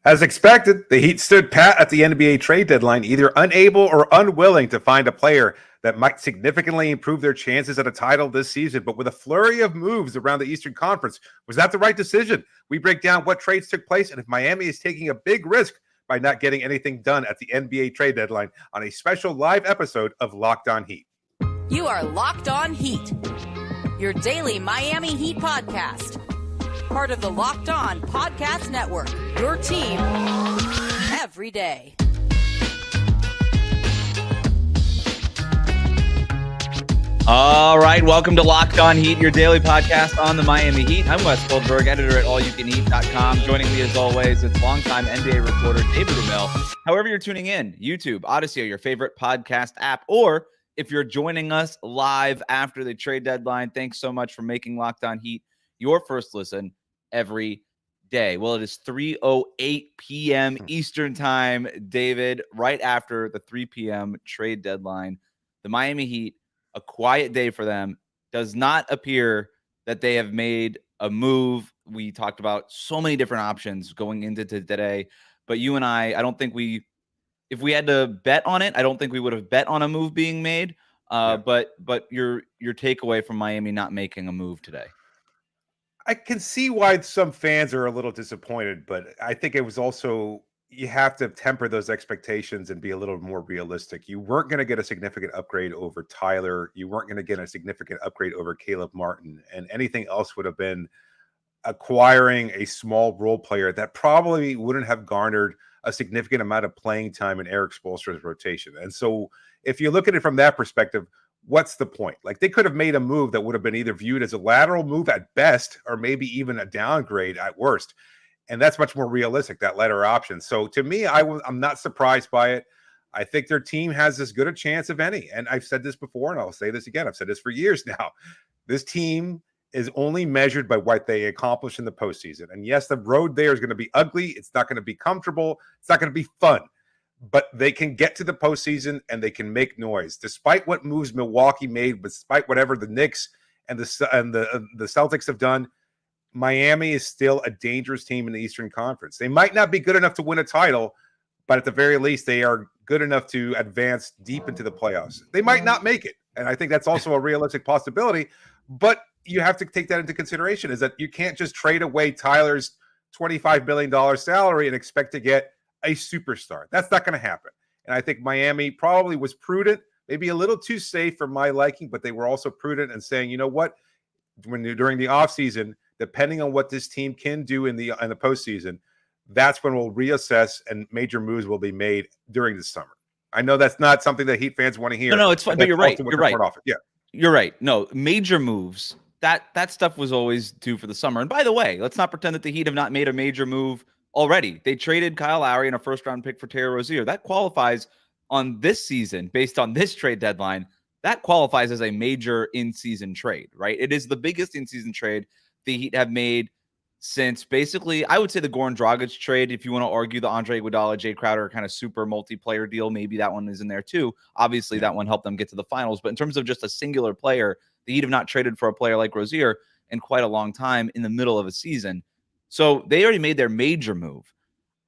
As expected, the Heat stood pat at the NBA trade deadline, either unable or unwilling to find a player that might significantly improve their chances at a title this season. But with a flurry of moves around the Eastern Conference, was that the right decision? We break down what trades took place and if Miami is taking a big risk by not getting anything done at the NBA trade deadline on a special live episode of Locked On Heat. You are Locked On Heat, your daily Miami Heat podcast. Part of the Locked On Podcast Network, your team every day. All right, welcome to Locked On Heat, your daily podcast on the Miami Heat. I'm Wes Goldberg, editor at allyoucaneat.com. Joining me as always, it's longtime NBA reporter David Ramil. However you're tuning in, YouTube, Odyssey, or your favorite podcast app, or if you're joining us live after the trade deadline, thanks so much for making Locked On Heat your first listen every day. Well, it is 3:08 p.m. Eastern time, David, right after the 3 p.m. trade deadline. The Miami Heat, a quiet day for them. Does not appear that they have made a move. We talked about so many different options going into today, but you and I don't think if we had to bet on it, I don't think we would have bet on a move being made. But your takeaway from Miami not making a move today. I can see why some fans are a little disappointed, but I think it was also, you have to temper those expectations and be a little more realistic. You weren't going to get a significant upgrade over Tyler. You weren't going to get a significant upgrade over Caleb Martin, and anything else would have been acquiring a small role player that probably wouldn't have garnered a significant amount of playing time in Eric Spoelstra's rotation. And so if you look at it from that perspective, what's the point? Like, they could have made a move that would have been either viewed as a lateral move at best, or maybe even a downgrade at worst. And that's much more realistic, that latter option. So to me, I'm not surprised by it. I think their team has as good a chance of any. And I've said this before, and I'll say this again. I've said this for years now. This team is only measured by what they accomplish in the postseason. And yes, the road there is going to be ugly. It's not going to be comfortable. It's not going to be fun. But they can get to the postseason and they can make noise. Despite what moves Milwaukee made, despite whatever the Knicks and the Celtics have done, Miami is still a dangerous team in the Eastern Conference. They might not be good enough to win a title, but at the very least, they are good enough to advance deep into the playoffs. They might not make it, and I think that's also a realistic possibility. But you have to take that into consideration, is that you can't just trade away Tyler's $25 million salary and expect to get a superstar. That's not going to happen. And I think Miami probably was prudent, maybe a little too safe for my liking, but they were also prudent in saying, you know what, during the offseason, depending on what this team can do in the postseason, that's when we'll reassess and major moves will be made during the summer. I know that's not something that Heat fans want to hear. No, it's fine, but you're right. You're right. Yeah, you're right. No, major moves. That stuff was always due for the summer. And by the way, let's not pretend that the Heat have not made a major move already. They traded Kyle Lowry and a first-round pick for Terry Rozier. That qualifies on this season, based on this trade deadline. That qualifies as a major in-season trade, right? It is the biggest in-season trade the Heat have made since basically, I would say, the Goran Dragic trade. If you want to argue the Andre Iguodala, Jay Crowder kind of super multiplayer deal, maybe that one is in there too. Obviously, that one helped them get to the finals. But in terms of just a singular player, the Heat have not traded for a player like Rozier in quite a long time in the middle of a season. So they already made their major move.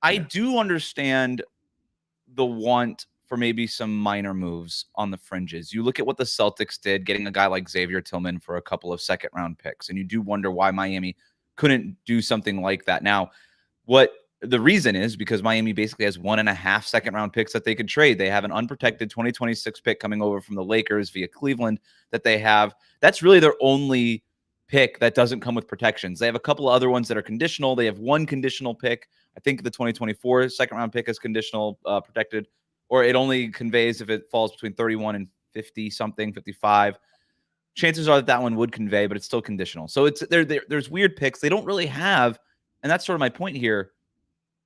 I do understand the want for maybe some minor moves on the fringes. You look at what the Celtics did, getting a guy like Xavier Tillman for a couple of second-round picks, and you do wonder why Miami couldn't do something like that. Now, what the reason is because Miami basically has 1.5 second-round picks that they could trade. They have an unprotected 2026 pick coming over from the Lakers via Cleveland that they have. That's really their only pick that doesn't come with protections. They have a couple of other ones that are conditional. They have one conditional pick. I think the 2024 second-round pick is conditional, protected, or it only conveys if it falls between 31 and 50-something, 55. Chances are that one would convey, but it's still conditional. So there's weird picks. They don't really have, and that's sort of my point here,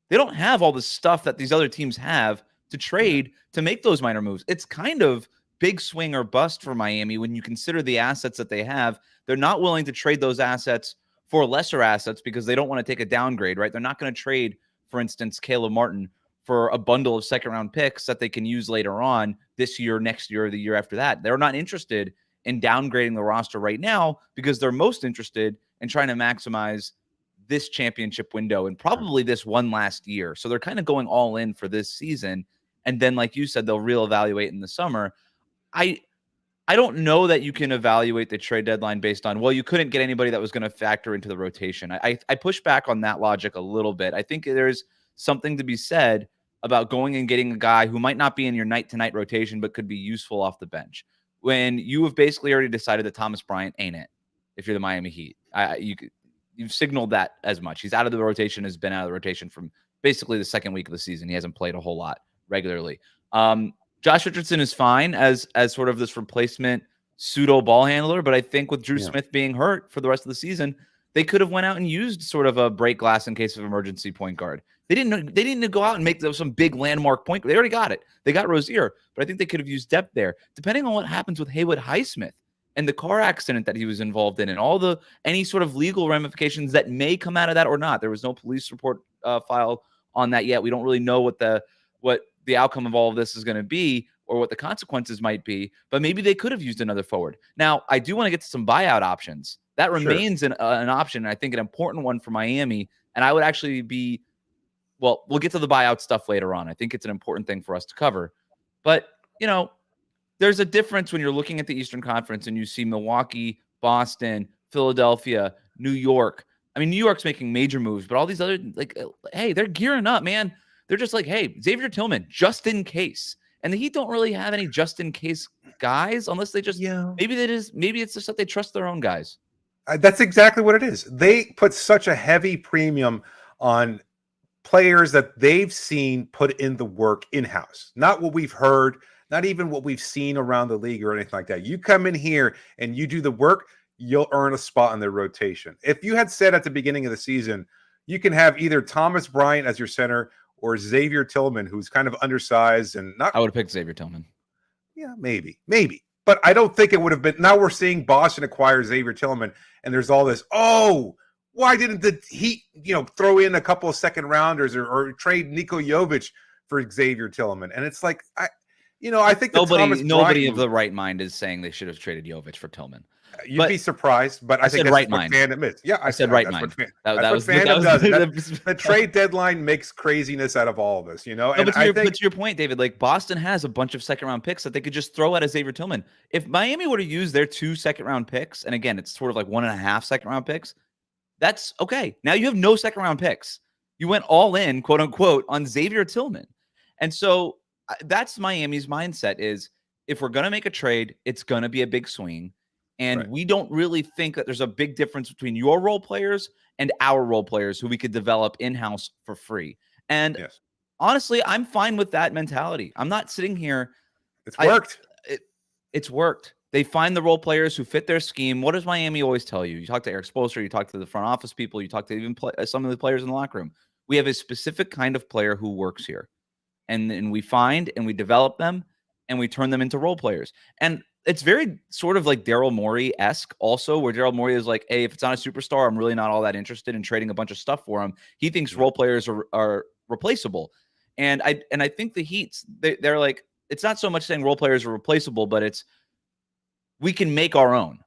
they don't have all the stuff that these other teams have to trade to make those minor moves. It's kind of big swing or bust for Miami when you consider the assets that they have. They're not willing to trade those assets for lesser assets because they don't want to take a downgrade, right? They're not going to trade, for instance, Caleb Martin for a bundle of second-round picks that they can use later on this year, next year, or the year after that. They're not interested in downgrading the roster right now because they're most interested in trying to maximize this championship window and probably this one last year. So they're kind of going all in for this season. And then, like you said, they'll reevaluate in the summer. I don't know that you can evaluate the trade deadline based on, well, you couldn't get anybody that was going to factor into the rotation. I push back on that logic a little bit. I think there's something to be said about going and getting a guy who might not be in your night-to-night rotation but could be useful off the bench when you have basically already decided that Thomas Bryant ain't it if you're the Miami Heat. You've signaled that as much. He's out of the rotation, has been out of the rotation from basically the second week of the season. He hasn't played a whole lot regularly. Josh Richardson is fine as sort of this replacement pseudo ball handler, but I think with Drew Smith being hurt for the rest of the season, they could have went out and used sort of a break glass in case of emergency point guard. They didn't go out and make some big landmark point. They already got it. They got Rozier, but I think they could have used depth there. Depending on what happens with Haywood Highsmith and the car accident that he was involved in, and any sort of legal ramifications that may come out of that or not. There was no police report filed on that yet. We don't really know what the outcome of all of this is going to be or what the consequences might be, but maybe they could have used another forward. Now, I do want to get to some buyout options. That remains an option, and I think an important one for Miami. And I would actually be, well, we'll get to the buyout stuff later on. I think it's an important thing for us to cover. But, there's a difference when you're looking at the Eastern Conference and you see Milwaukee, Boston, Philadelphia, New York. I mean, New York's making major moves, but all these other, hey, they're gearing up, man. They're just like, hey, Xavier Tillman, just in case. And the Heat don't really have any just in case guys, unless they just, maybe it's just that they trust their own guys. That's exactly what it is. They put such a heavy premium on players that they've seen put in the work in-house. Not what we've heard, not even what we've seen around the league or anything like that. You come in here and you do the work, you'll earn a spot in their rotation. If you had said at the beginning of the season, you can have either Thomas Bryant as your center or Xavier Tillman, who's kind of undersized and not. I would have picked Xavier Tillman. Yeah, maybe. But I don't think it would have been. Now we're seeing Boston acquire Xavier Tillman, and there's all this, why didn't the Heat, throw in a couple of second rounders or trade Niko Jovic for Xavier Tillman? And it's like, I think nobody of the right mind is saying they should have traded Jovic for Tillman. You'd be surprised, but I think that's right mind. What fandom is. Yeah, I said right mind. That was the trade deadline makes craziness out of all of us, No, but to your point, David, like Boston has a bunch of second round picks that they could just throw at a Xavier Tillman. If Miami were to use their 2 second round picks, and again, it's sort of like 1.5 second round picks, that's okay. Now you have no second round picks. You went all in, quote unquote, on Xavier Tillman. And so that's Miami's mindset is if we're going to make a trade, it's going to be a big swing. And we don't really think that there's a big difference between your role players and our role players who we could develop in-house for free. And honestly, I'm fine with that mentality. I'm not sitting here. It's worked. It's worked. They find the role players who fit their scheme. What does Miami always tell you? You talk to Eric Spoelstra, you talk to the front office people, you talk to even some of the players in the locker room. We have a specific kind of player who works here. And we find and we develop them and we turn them into role players. And it's very sort of like Daryl Morey-esque also, where Daryl Morey is like, hey, if it's not a superstar, I'm really not all that interested in trading a bunch of stuff for him. He thinks role players are replaceable. And I think the Heat, they're like, it's not so much saying role players are replaceable, but it's we can make our own.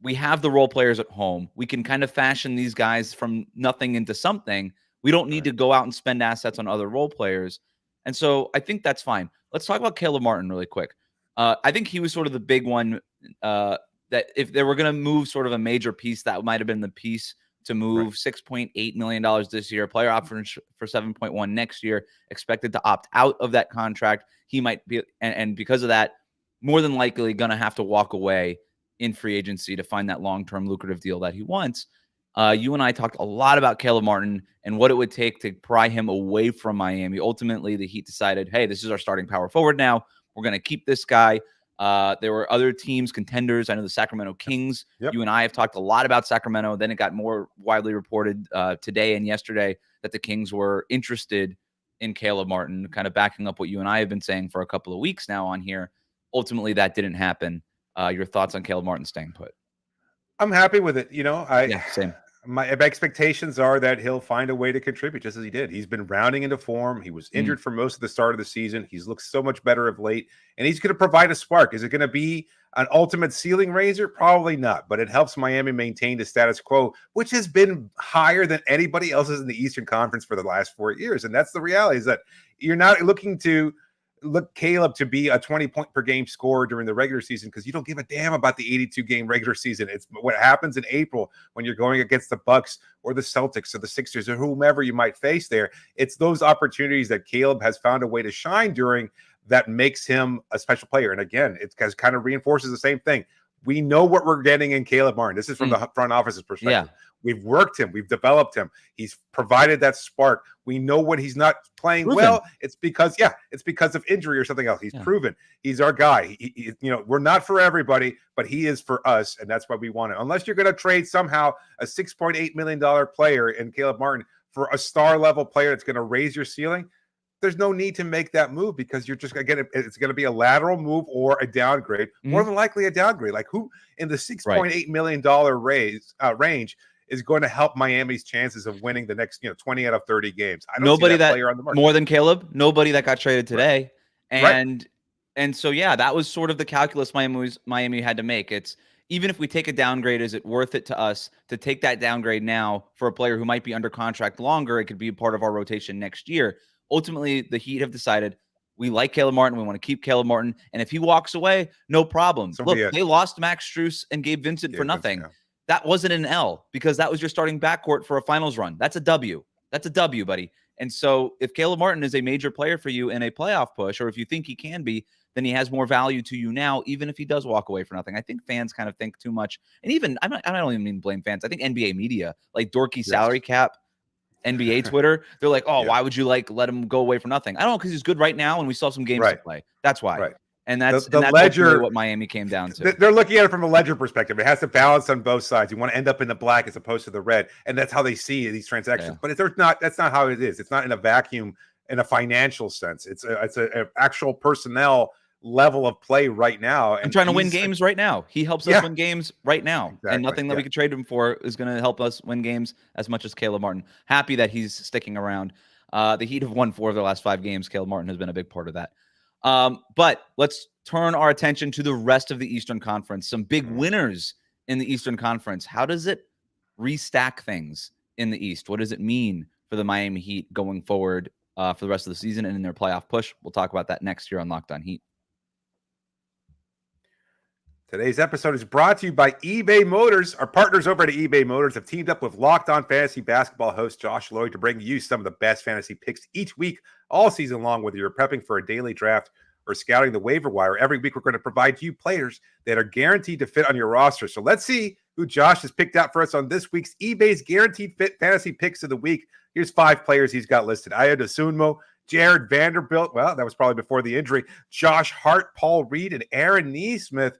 We have the role players at home. We can kind of fashion these guys from nothing into something. We don't need to go out and spend assets on other role players. And so I think that's fine. Let's talk about Caleb Martin really quick. I think he was sort of the big one that if they were going to move sort of a major piece, that might have been the piece to move $6.8 million this year, player option for 7.1 next year, expected to opt out of that contract. He might be, and because of that, more than likely going to have to walk away in free agency to find that long-term lucrative deal that he wants. You and I talked a lot about Caleb Martin and what it would take to pry him away from Miami. Ultimately, the Heat decided, hey, this is our starting power forward now. We're going to keep this guy. There were other teams, contenders. I know the Sacramento Kings. You and I have talked a lot about Sacramento. Then it got more widely reported today and yesterday that the Kings were interested in Caleb Martin, kind of backing up what you and I have been saying for a couple of weeks now on here. Ultimately, that didn't happen. Your thoughts on Caleb Martin staying put? I'm happy with it. Same. My expectations are that he'll find a way to contribute, just as he did. He's been rounding into form. He was injured for most of the start of the season. He's looked so much better of late, and he's going to provide a spark. Is it going to be an ultimate ceiling raiser? Probably not, but it helps Miami maintain the status quo, which has been higher than anybody else's in the Eastern Conference for the last 4 years. And that's the reality, is that you're not looking to look Caleb to be a 20-point per game scorer during the regular season, because you don't give a damn about the 82-game regular season. It's what happens in April when you're going against the Bucks or the Celtics or the Sixers or whomever you might face there. It's those opportunities that Caleb has found a way to shine during that makes him a special player. And again, it kind of reinforces the same thing. We know what we're getting in Caleb Martin. This is from the front office's perspective. Yeah. We've worked him. We've developed him. He's provided that spark. We know when he's not playing well, it's because of injury or something else. He's proven. He's our guy. We're not for everybody, but he is for us, and that's why we want it. Unless you're going to trade somehow a $6.8 million player in Caleb Martin for a star-level player that's going to raise your ceiling, there's no need to make that move, because you're just going to get it. It's going to be a lateral move or a downgrade, more than likely a downgrade. Like, who in the $6.8 million range is going to help Miami's chances of winning the next 20 out of 30 games? I don't see that player on the market. More than Caleb, nobody that got traded today. And so that was sort of the calculus Miami had to make. It's, even if we take a downgrade, is it worth it to us to take that downgrade now for a player who might be under contract longer? It could be a part of our rotation next year. Ultimately, the Heat have decided we like Caleb Martin. We want to keep Caleb Martin. And if he walks away, no problem. Look, they lost Max Strus and Gabe Vincent for nothing. That wasn't an L, because that was your starting backcourt for a finals run. That's a W. That's a W, buddy. And so if Caleb Martin is a major player for you in a playoff push, or if you think he can be, then he has more value to you now, even if he does walk away for nothing. I think fans kind of think too much. And even, I don't even mean blame fans. I think NBA media, like dorky salary cap, NBA Twitter, they're like, why would you let him go away for nothing? I don't know, because he's good right now, and we still have some games to play. That's why. Right. And that's the ledger, what Miami came down to. They're looking at it from a ledger perspective. It has to balance on both sides. You want to end up in the black as opposed to the red, and that's how they see these transactions. But that's not how it is. It's not in a vacuum in a financial sense. It's an actual personnel level of play right now. And trying to win games right now. He helps us win games right now. Exactly. And nothing that we could trade him for is going to help us win games as much as Caleb Martin. Happy that he's sticking around. The Heat have won 4 of their last 5 games. Caleb Martin has been a big part of that. But let's turn our attention to the rest of the Eastern Conference. Some big winners in the Eastern Conference. How does it restack things in the East? What does it mean for the Miami Heat going forward for the rest of the season and in their playoff push? We'll talk about that next year on Locked On Heat. Today's episode is brought to you by eBay Motors. Our partners over at eBay Motors have teamed up with Locked On Fantasy Basketball host Josh Lloyd to bring you some of the best fantasy picks each week, all season long, whether you're prepping for a daily draft or scouting the waiver wire. Every week, we're going to provide you players that are guaranteed to fit on your roster. So let's see who Josh has picked out for us on this week's eBay's Guaranteed Fit Fantasy Picks of the Week. Here's 5 players he's got listed: Ayo Dosunmu, Jared Vanderbilt. Well, that was probably before the injury. Josh Hart, Paul Reed, and Aaron Nesmith.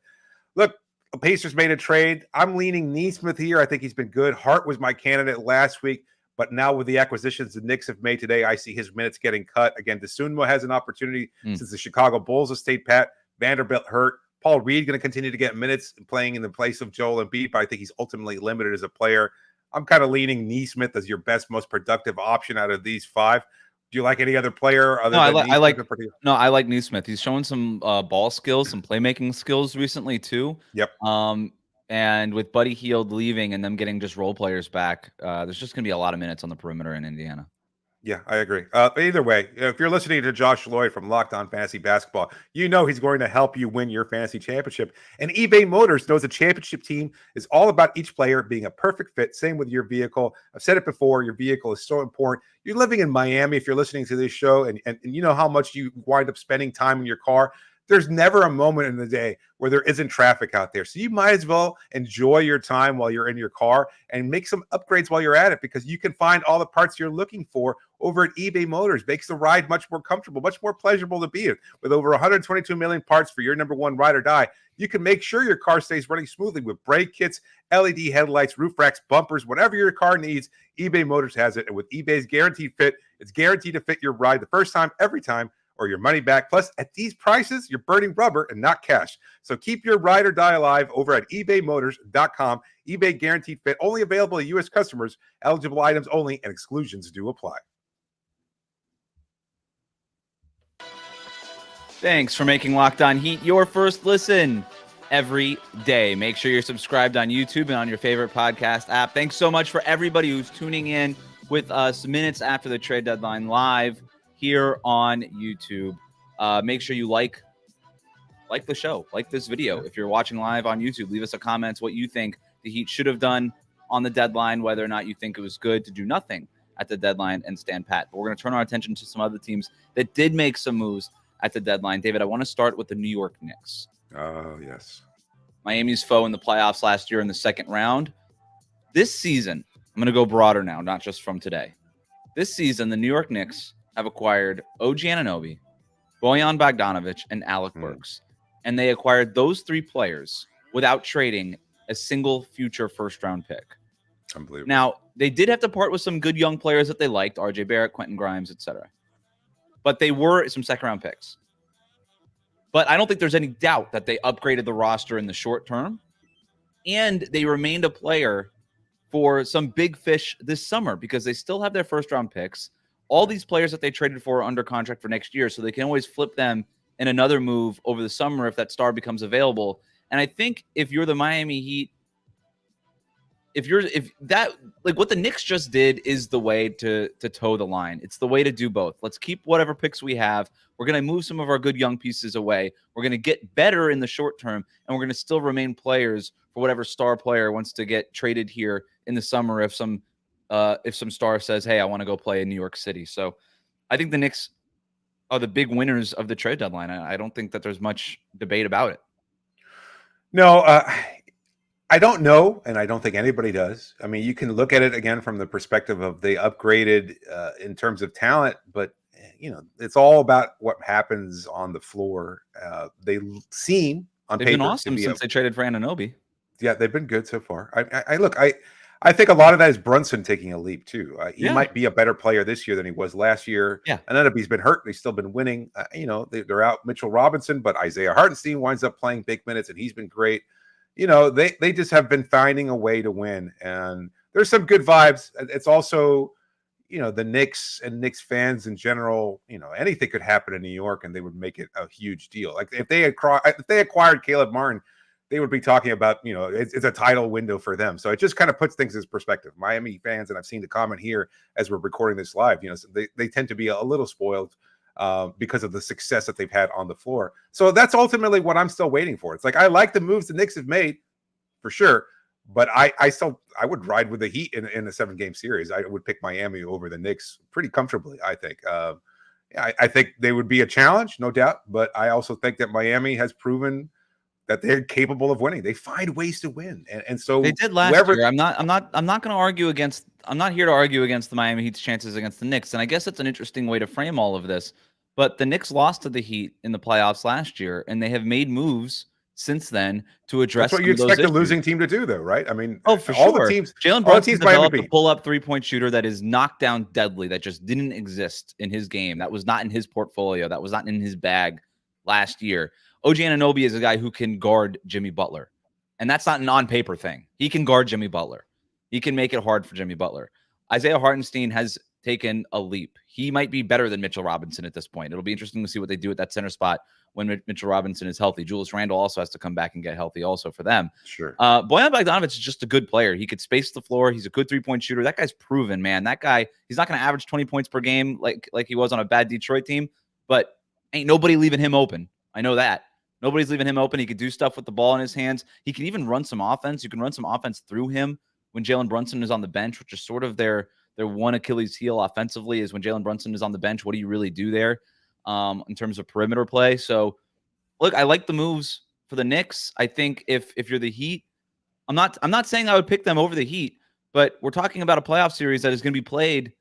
Look, the Pacers made a trade. I'm leaning Nesmith here. I think he's been good. Hart was my candidate last week, but now with the acquisitions the Knicks have made today, I see his minutes getting cut. Again, Dosunmu has an opportunity since the Chicago Bulls have stayed pat. Vanderbilt hurt. Paul Reed going to continue to get minutes playing in the place of Joel Embiid, but I think he's ultimately limited as a player. I'm kind of leaning Nesmith as your best, most productive option out of these 5. Do you like any other player other than Nesmith? I like Nesmith. He's showing some ball skills, some playmaking skills recently too. Yep. And with Buddy Hield leaving and them getting just role players back, there's just going to be a lot of minutes on the perimeter in Indiana. Yeah, I agree. Either way, if you're listening to Josh Lloyd from Locked On Fantasy Basketball, you know he's going to help you win your fantasy championship. And eBay Motors knows a championship team is all about each player being a perfect fit. Same with your vehicle. I've said it before, your vehicle is so important. You're living in Miami if you're listening to this show, and you know how much you wind up spending time in your car. There's never a moment in the day where there isn't traffic out there. So you might as well enjoy your time while you're in your car and make some upgrades while you're at it, because you can find all the parts you're looking for over at eBay Motors. Makes the ride much more comfortable, much more pleasurable to be in. With over 122 million parts for your number one ride or die, you can make sure your car stays running smoothly with brake kits, LED headlights, roof racks, bumpers, whatever your car needs, eBay Motors has it. And with eBay's Guaranteed Fit, it's guaranteed to fit your ride the first time, every time, or your money back. Plus, at these prices, you're burning rubber and not cash. So keep your ride or die alive over at ebaymotors.com. eBay Guaranteed Fit, only available to U.S. customers, eligible items only, and exclusions do apply. Thanks for making Locked On Heat your first listen every day. Make sure you're subscribed on YouTube and on your favorite podcast app. Thanks so much for everybody who's tuning in with us minutes after the trade deadline live here on YouTube. Make sure you like the show, like this video. If you're watching live on YouTube, leave us a comment what you think the Heat should have done on the deadline, whether or not you think it was good to do nothing at the deadline and stand pat. But we're going to turn our attention to some other teams that did make some moves at the deadline. David, I want to start with the New York Knicks. Oh, yes. Miami's foe in the playoffs last year in the second round. This season, I'm going to go broader now, not just from today. This season, the New York Knicks have acquired OG Anunoby, Bojan Bogdanovic, and Alec Burks. And they acquired those three players without trading a single future first-round pick. Unbelievable. Now, they did have to part with some good young players that they liked, RJ Barrett, Quentin Grimes, etc. But they were some second-round picks. But I don't think there's any doubt that they upgraded the roster in the short term, and they remained a player for some big fish this summer because they still have their first-round picks. All these players that they traded for are under contract for next year, so they can always flip them in another move over the summer if that star becomes available. And I think if you're the Miami Heat, what the Knicks just did is the way to toe the line. It's the way to do both. Let's keep whatever picks we have. We're going to move some of our good young pieces away. We're going to get better in the short term, and we're going to still remain players for whatever star player wants to get traded here in the summer if some star says, hey, I want to go play in New York City. So I think the Knicks are the big winners of the trade deadline. I don't think that there's much debate about it. No, I don't know, and I don't think anybody does. I mean, you can look at it again from the perspective of they upgraded in terms of talent, but it's all about what happens on the floor. They seem on They've paper been awesome since they traded for Anunoby. Yeah, they've been good so far. I think a lot of that is Brunson taking a leap too. He might be a better player this year than he was last year. Yeah, and then if he's been hurt, they've still been winning. They're out Mitchell Robinson, but Isaiah Hartenstein winds up playing big minutes, and he's been great. They just have been finding a way to win, and there's some good vibes. It's also, the Knicks and Knicks fans in general. Anything could happen in New York, and they would make it a huge deal. Like if they acquired Caleb Martin, they would be talking about, it's a title window for them. So it just kind of puts things in perspective. Miami fans, and I've seen the comment here as we're recording this live, they tend to be a little spoiled because of the success that they've had on the floor. So that's ultimately what I'm still waiting for. It's like, I like the moves the Knicks have made for sure, but I would ride with the Heat in a 7-game series. I would pick Miami over the Knicks pretty comfortably, I think. I think they would be a challenge, no doubt, but I also think that Miami has proven that they're capable of winning. They find ways to win. And so they did last year. I'm not going to argue against, I'm not here to argue against the Miami Heat's chances against the Knicks. And I guess it's an interesting way to frame all of this, but the Knicks lost to the Heat in the playoffs last year, and they have made moves since then to address. That's what you expect a losing team to do, though, right? I mean, for all sure. the teams, Jalen Brunson developed a pull-up three-point shooter that is knocked down deadly. That just didn't exist in his game. That was not in his portfolio. That was not in his bag last year. OG Anunoby is a guy who can guard Jimmy Butler, and that's not an on-paper thing. He can guard Jimmy Butler. He can make it hard for Jimmy Butler. Isaiah Hartenstein has taken a leap. He might be better than Mitchell Robinson at this point. It'll be interesting to see what they do at that center spot when Mitchell Robinson is healthy. Julius Randle also has to come back and get healthy also for them. Sure. Bojan Bogdanovic is just a good player. He could space the floor. He's a good three-point shooter. That guy's proven, man. That guy, he's not going to average 20 points per game like he was on a bad Detroit team, but ain't nobody leaving him open. I know that. Nobody's leaving him open. He could do stuff with the ball in his hands. He can even run some offense. You can run some offense through him when Jalen Brunson is on the bench, which is sort of their one Achilles heel offensively is when Jalen Brunson is on the bench. What do you really do there in terms of perimeter play? So, look, I like the moves for the Knicks. I think if you're the Heat, I'm not saying I would pick them over the Heat, but we're talking about a playoff series that is going to be played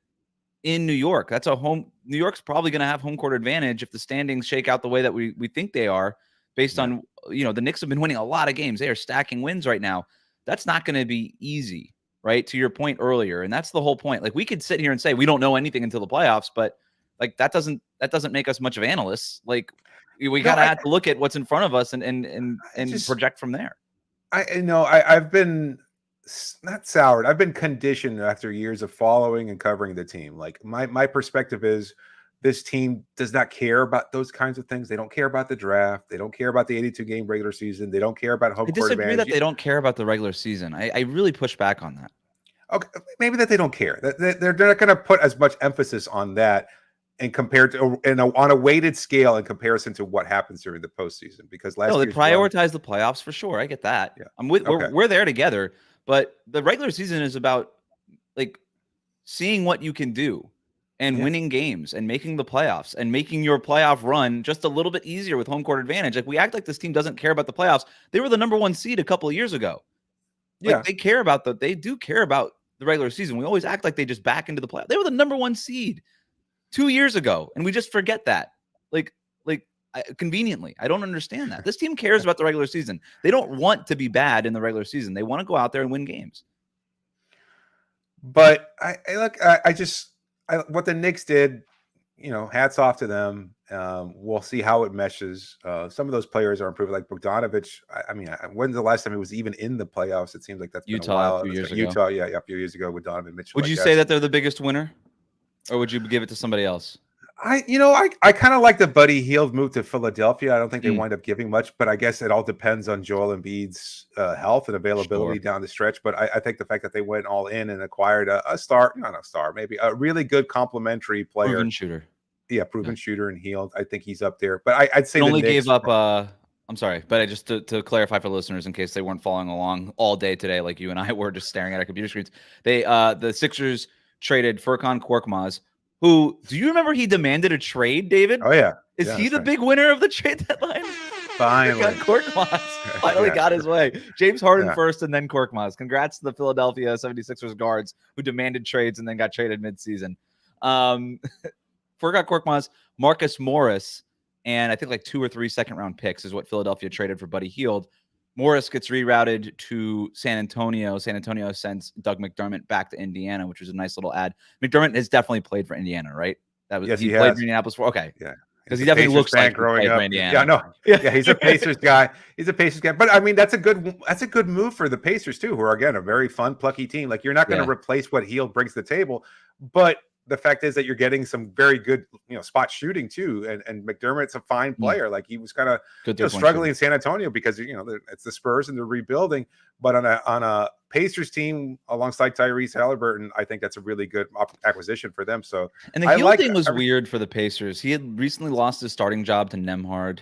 in New York. That's a home. New York's probably going to have home court advantage if the standings shake out the way that we think they are. Based on, the Knicks have been winning a lot of games. They are stacking wins right now. That's not going to be easy, right? To your point earlier. And that's the whole point. Like, we could sit here and say we don't know anything until the playoffs, but like that doesn't that doesn't make us much of analysts. Like we gotta have to look at what's in front of us and project from there. I know I've been not soured. I've been conditioned after years of following and covering the team. Like my perspective is this team does not care about those kinds of things. They don't care about the draft. They don't care about the 82 game regular season. They don't care about home court advantage. I disagree that they don't care about the regular season. I really push back on that. Okay, maybe that they don't care. They're not going to put as much emphasis on that and compared to on a weighted scale in comparison to what happens during the postseason. Because they prioritize the playoffs for sure. I get that. Yeah. We're there together, but the regular season is about like seeing what you can do and winning games and making the playoffs and making your playoff run just a little bit easier with home court advantage. Like we act like this team doesn't care about the playoffs. They were the number 1 seed a couple of years ago. Like they do care about the regular season. We always act like they just back into the playoffs. They were the number 1 seed 2 years ago, and we just forget that. Conveniently, I don't understand that. This team cares about the regular season. They don't want to be bad in the regular season. They want to go out there and win games. But what the Knicks did, hats off to them. We'll see how it meshes. Some of those players are improving, like Bogdanovic. I mean, when's the last time he was even in the playoffs? It seems like that's been a while. A few years ago. Utah, a few years ago with Donovan Mitchell. Would you say that they're the biggest winner, or would you give it to somebody else? I kind of like the Buddy Hield move to Philadelphia. I don't think they wind up giving much, but I guess it all depends on Joel Embiid's health and availability down the stretch. But I think the fact that they went all in and acquired a star, not a star, maybe a really good complementary player. Proven shooter. Yeah, proven shooter and Hield. I think he's up there. But I'd say only gave up I'm sorry, but just to clarify for listeners in case they weren't following along all day today, like you and I were just staring at our computer screens. The Sixers traded Furkan Korkmaz, who, do you remember he demanded a trade, David? Oh, yeah. Is he the big winner of the trade deadline? Finally. Korkmaz finally got his way. James Harden first and then Korkmaz. Congrats to the Philadelphia 76ers guards who demanded trades and then got traded midseason. Furkan Korkmaz, Marcus Morris, and I think like 2 or 3 second-round picks is what Philadelphia traded for Buddy Hield. Morris gets rerouted to San Antonio. San Antonio sends Doug McDermott back to Indiana, which was a nice little ad. McDermott has definitely played for Indiana, right? He played for Indianapolis for Yeah. Because he definitely looks like growing up. Indiana. Yeah, no. Yeah, he's a Pacers guy. But I mean, that's a good move for the Pacers too, who are again a very fun, plucky team. Like you're not going to replace what Hield brings to the table, but the fact is that you're getting some very good, spot shooting too. And McDermott's a fine player. Like he was kind of struggling in San Antonio because it's the Spurs and they're rebuilding. But on a Pacers team alongside Tyrese Halliburton, I think that's a really good acquisition for them. So and the Hield thing was weird for the Pacers. He had recently lost his starting job to Nembhard.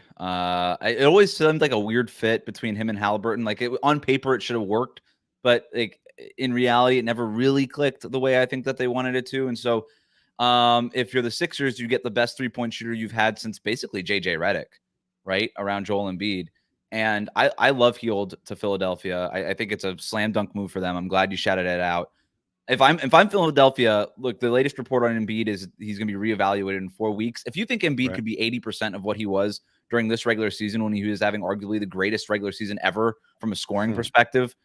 It always seemed like a weird fit between him and Halliburton. Like on paper, it should have worked, but like in reality, it never really clicked the way I think that they wanted it to. And so if you're the Sixers, you get the best 3-point shooter you've had since basically JJ Redick, right? Around Joel Embiid. And I love Hield to Philadelphia. I think it's a slam dunk move for them. I'm glad you shouted it out. If I'm Philadelphia, look, the latest report on Embiid is he's going to be reevaluated in 4 weeks. If you think Embiid could be 80% of what he was during this regular season when he was having arguably the greatest regular season ever from a scoring perspective,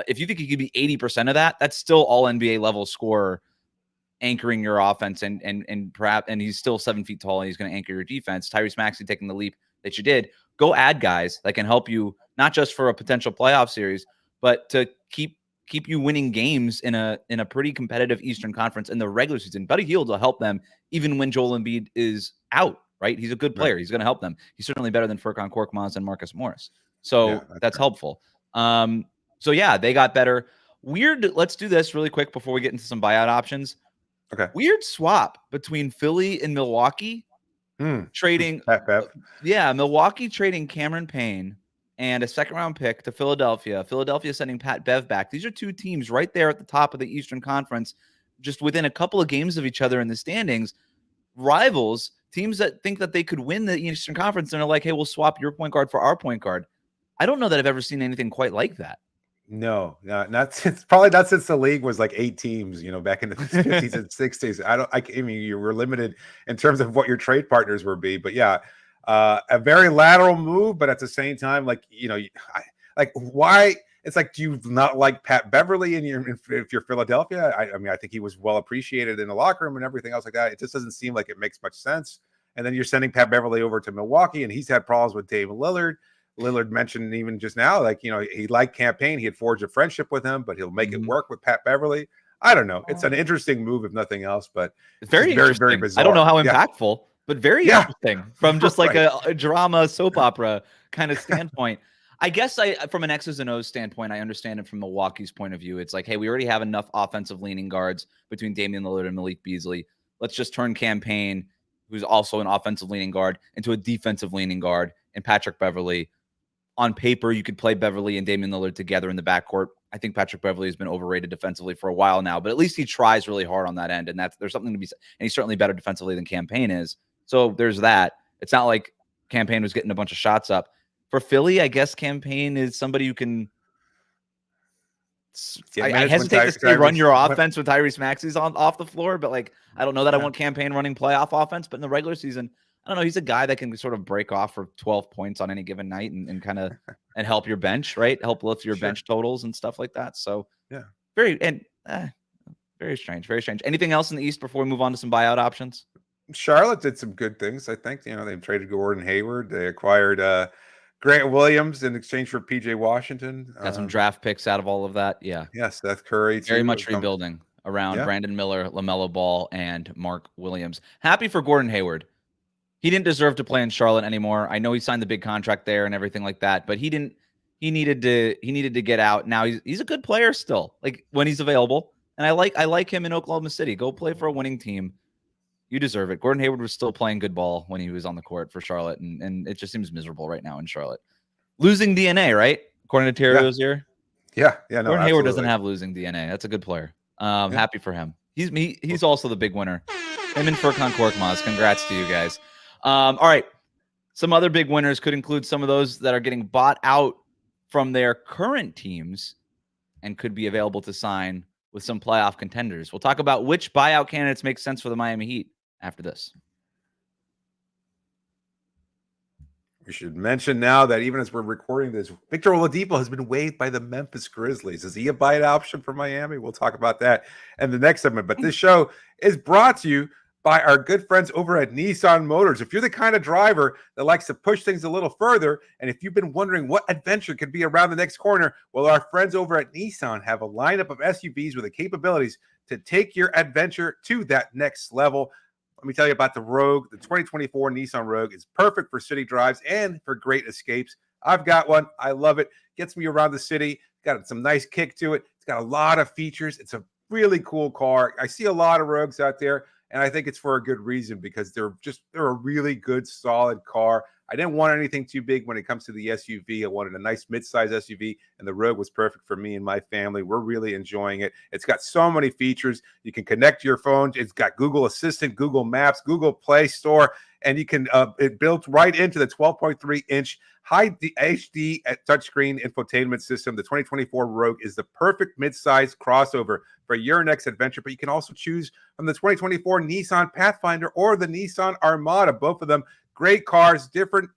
if you think he could be 80% of that, that's still all NBA level scorer anchoring your offense and perhaps, and he's still 7 feet tall and he's going to anchor your defense. Tyrese Maxey taking the leap that you did. Go add guys that can help you, not just for a potential playoff series, but to keep you winning games in a pretty competitive Eastern Conference in the regular season. Buddy Hield will help them even when Joel Embiid is out, right? He's a good player. He's going to help them. He's certainly better than Furkan Korkmaz and Marcus Morris. So that's helpful. So yeah, they got better. Weird. Let's do this really quick before we get into some buyout options. Okay. Weird swap between Philly and Milwaukee. Trading. Milwaukee trading Cameron Payne and a second-round pick to Philadelphia. Philadelphia sending Pat Bev back. These are two teams right there at the top of the Eastern Conference, just within a couple of games of each other in the standings. Rivals, teams that think that they could win the Eastern Conference and are like, hey, we'll swap your point guard for our point guard. I don't know that I've ever seen anything quite like that. No, not since the league was like 8 teams, back in the 50s and 60s. I mean, you were limited in terms of what your trade partners would be, but a very lateral move, but at the same time, why? It's like, do you not like Pat Beverly if you're Philadelphia? I mean, I think he was well appreciated in the locker room and everything else like that. It just doesn't seem like it makes much sense. And then you're sending Pat Beverly over to Milwaukee, and he's had problems with Dave Lillard. Lillard mentioned even just now, like, he liked Campaign. He had forged a friendship with him, but he'll make it work with Pat Beverly. I don't know. It's an interesting move, if nothing else, but it's very, very bizarre. I don't know how impactful, but very interesting from just like right. a drama soap opera kind of standpoint. I guess from an X's and O's standpoint, I understand it from Milwaukee's point of view. It's like, hey, we already have enough offensive leaning guards between Damian Lillard and Malik Beasley. Let's just turn Campaign, who's also an offensive leaning guard, into a defensive leaning guard, and Patrick Beverly. On paper, you could play Beverly and Damian Lillard together in the backcourt. I think Patrick Beverly has been overrated defensively for a while now, but at least he tries really hard on that end, and there's something to be said. And he's certainly better defensively than Campaign is. So there's that. It's not like Campaign was getting a bunch of shots up. For Philly, I guess Campaign is somebody who can. I hesitate to say run your offense with Tyrese Maxey's off the floor, but like I don't know that I want Campaign running playoff offense. But in the regular season, I don't know. He's a guy that can sort of break off for 12 points on any given night and kind of and help your bench, right? Help lift your bench totals and stuff like that. So very strange, very strange. Anything else in the East before we move on to some buyout options? Charlotte did some good things, I think. They've traded Gordon Hayward. They acquired Grant Williams in exchange for PJ Washington. Got some draft picks out of all of that. Yeah. Seth Curry. Very much rebuilding around Brandon Miller, LaMelo Ball, and Mark Williams. Happy for Gordon Hayward. He didn't deserve to play in Charlotte anymore. I know he signed the big contract there and everything like that, but he needed to get out. Now he's a good player still, like when he's available. And I like him in Oklahoma City. Go play for a winning team. You deserve it. Gordon Hayward was still playing good ball when he was on the court for Charlotte, and it just seems miserable right now in Charlotte. Losing DNA, right? According to Terry Rozier. Yeah. No, Gordon Hayward doesn't have losing DNA. That's a good player. Happy for him. He's also the big winner. Him and Furkan Korkmaz. Congrats to you guys. All right. Some other big winners could include some of those that are getting bought out from their current teams and could be available to sign with some playoff contenders. We'll talk about which buyout candidates make sense for the Miami Heat after this. We should mention now that even as we're recording this, Victor Oladipo has been waived by the Memphis Grizzlies. Is he a buyout option for Miami? We'll talk about that in the next segment. But this show is brought to you by our good friends over at Nissan Motors. If you're the kind of driver that likes to push things a little further, and if you've been wondering what adventure could be around the next corner, well, our friends over at Nissan have a lineup of SUVs with the capabilities to take your adventure to that next level. Let me tell you about the Rogue. The 2024 Nissan Rogue is perfect for city drives and for great escapes. I've got one. I love it. Gets me around the city. Got some nice kick to it. It's got a lot of features. It's a really cool car. I see a lot of Rogues out there, and I think it's for a good reason because they're a really good, solid car. I didn't want anything too big when it comes to the SUV. I wanted a nice mid-size SUV, and the Rogue was perfect for me and my family. We're really enjoying it. It's got so many features. You can connect to your phone. It's got Google Assistant, Google Maps, Google Play Store, and you can it built right into the 12.3-inch high HD touchscreen infotainment system. The 2024 Rogue is the perfect mid-size crossover for your next adventure, but you can also choose from the 2024 Nissan Pathfinder or the Nissan Armada. Both of them great cars, different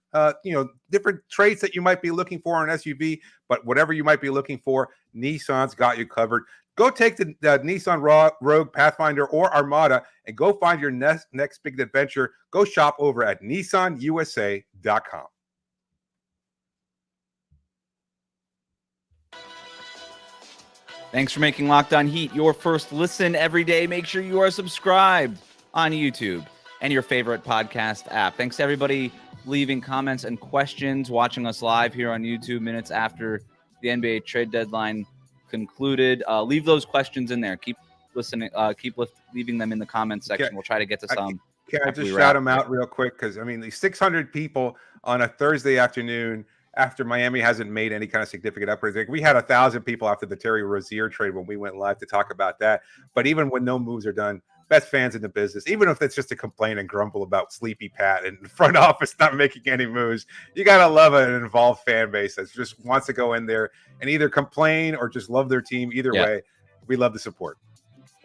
traits that you might be looking for in an SUV, but whatever you might be looking for, Nissan's got you covered. Go take the Nissan Rogue, Pathfinder, or Armada and go find your next big adventure. Go shop over at nissanusa.com. Thanks for making Locked On Heat your first listen every day. Make sure you are subscribed on YouTube and your favorite podcast app. Thanks to everybody leaving comments and questions, watching us live here on YouTube minutes after the NBA trade deadline concluded. Leave those questions in there. Keep listening. Leaving them in the comments section. We'll try to get to some. Can I just shout them out real quick? Because, I mean, the 600 people on a Thursday afternoon after Miami hasn't made any kind of significant upgrades. Like, we had 1,000 people after the Terry Rozier trade when we went live to talk about that. But even when no moves are done, best fans in the business, even if it's just to complain and grumble about Sleepy Pat and the front office not making any moves, you got to love an involved fan base that just wants to go in there and either complain or just love their team. Either way, we love the support.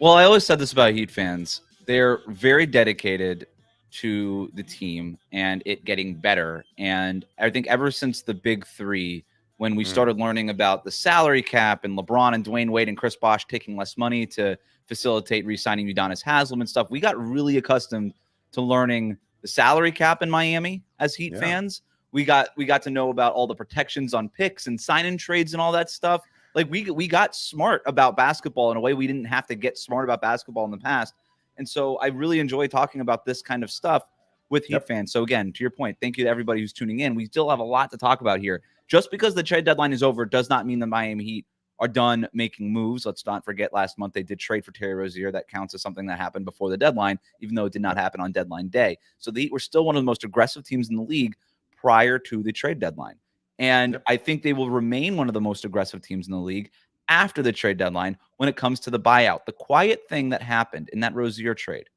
Well, I always said this about Heat fans. They're very dedicated to the team and it getting better. And I think ever since the big three, when we started learning about the salary cap and LeBron and Dwayne Wade and Chris Bosh taking less money to facilitate re-signing Udonis Haslem and stuff, we got really accustomed to learning the salary cap in Miami as Heat Yeah. fans. We got to know about all the protections on picks and sign-in trades and all that stuff. Like we got smart about basketball in a way we didn't have to get smart about basketball in the past. And so I really enjoy talking about this kind of stuff with Heat fans. So again, to your point, thank you to everybody who's tuning in. We still have a lot to talk about here. Just because the trade deadline is over does not mean the Miami Heat are done making moves. Let's not forget last month they did trade for Terry Rozier. That counts as something that happened before the deadline, even though it did not happen on deadline day. So the Heat were still one of the most aggressive teams in the league prior to the trade deadline. And I think they will remain one of the most aggressive teams in the league after the trade deadline when it comes to the buyout. The quiet thing that happened in that Rozier trade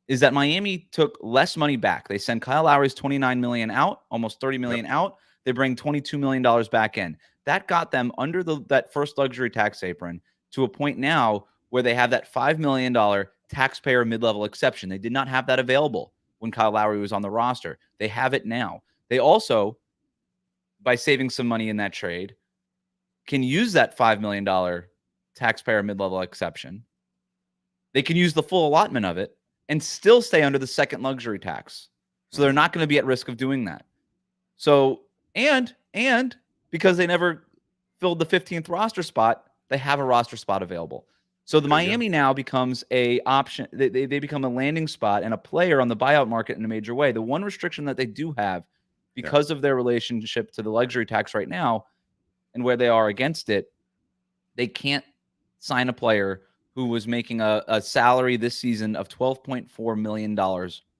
is that Miami took less money back. They send Kyle Lowry's $29 million out, almost $30 million out. They bring $22 million back in. That got them under that first luxury tax apron to a point now where they have that $5 million taxpayer mid-level exception. They did not have that available when Kyle Lowry was on the roster. They have it now. They also, by saving some money in that trade, can use that $5 million taxpayer mid-level exception. They can use the full allotment of it and still stay under the second luxury tax. So they're not going to be at risk of doing that. So, and because they never filled the 15th roster spot, they have a roster spot available. So the Miami now becomes a option. They become a landing spot and a player on the buyout market in a major way. The one restriction that they do have because of their relationship to the luxury tax right now and where they are against it, they can't sign a player who was making a salary this season of $12.4 million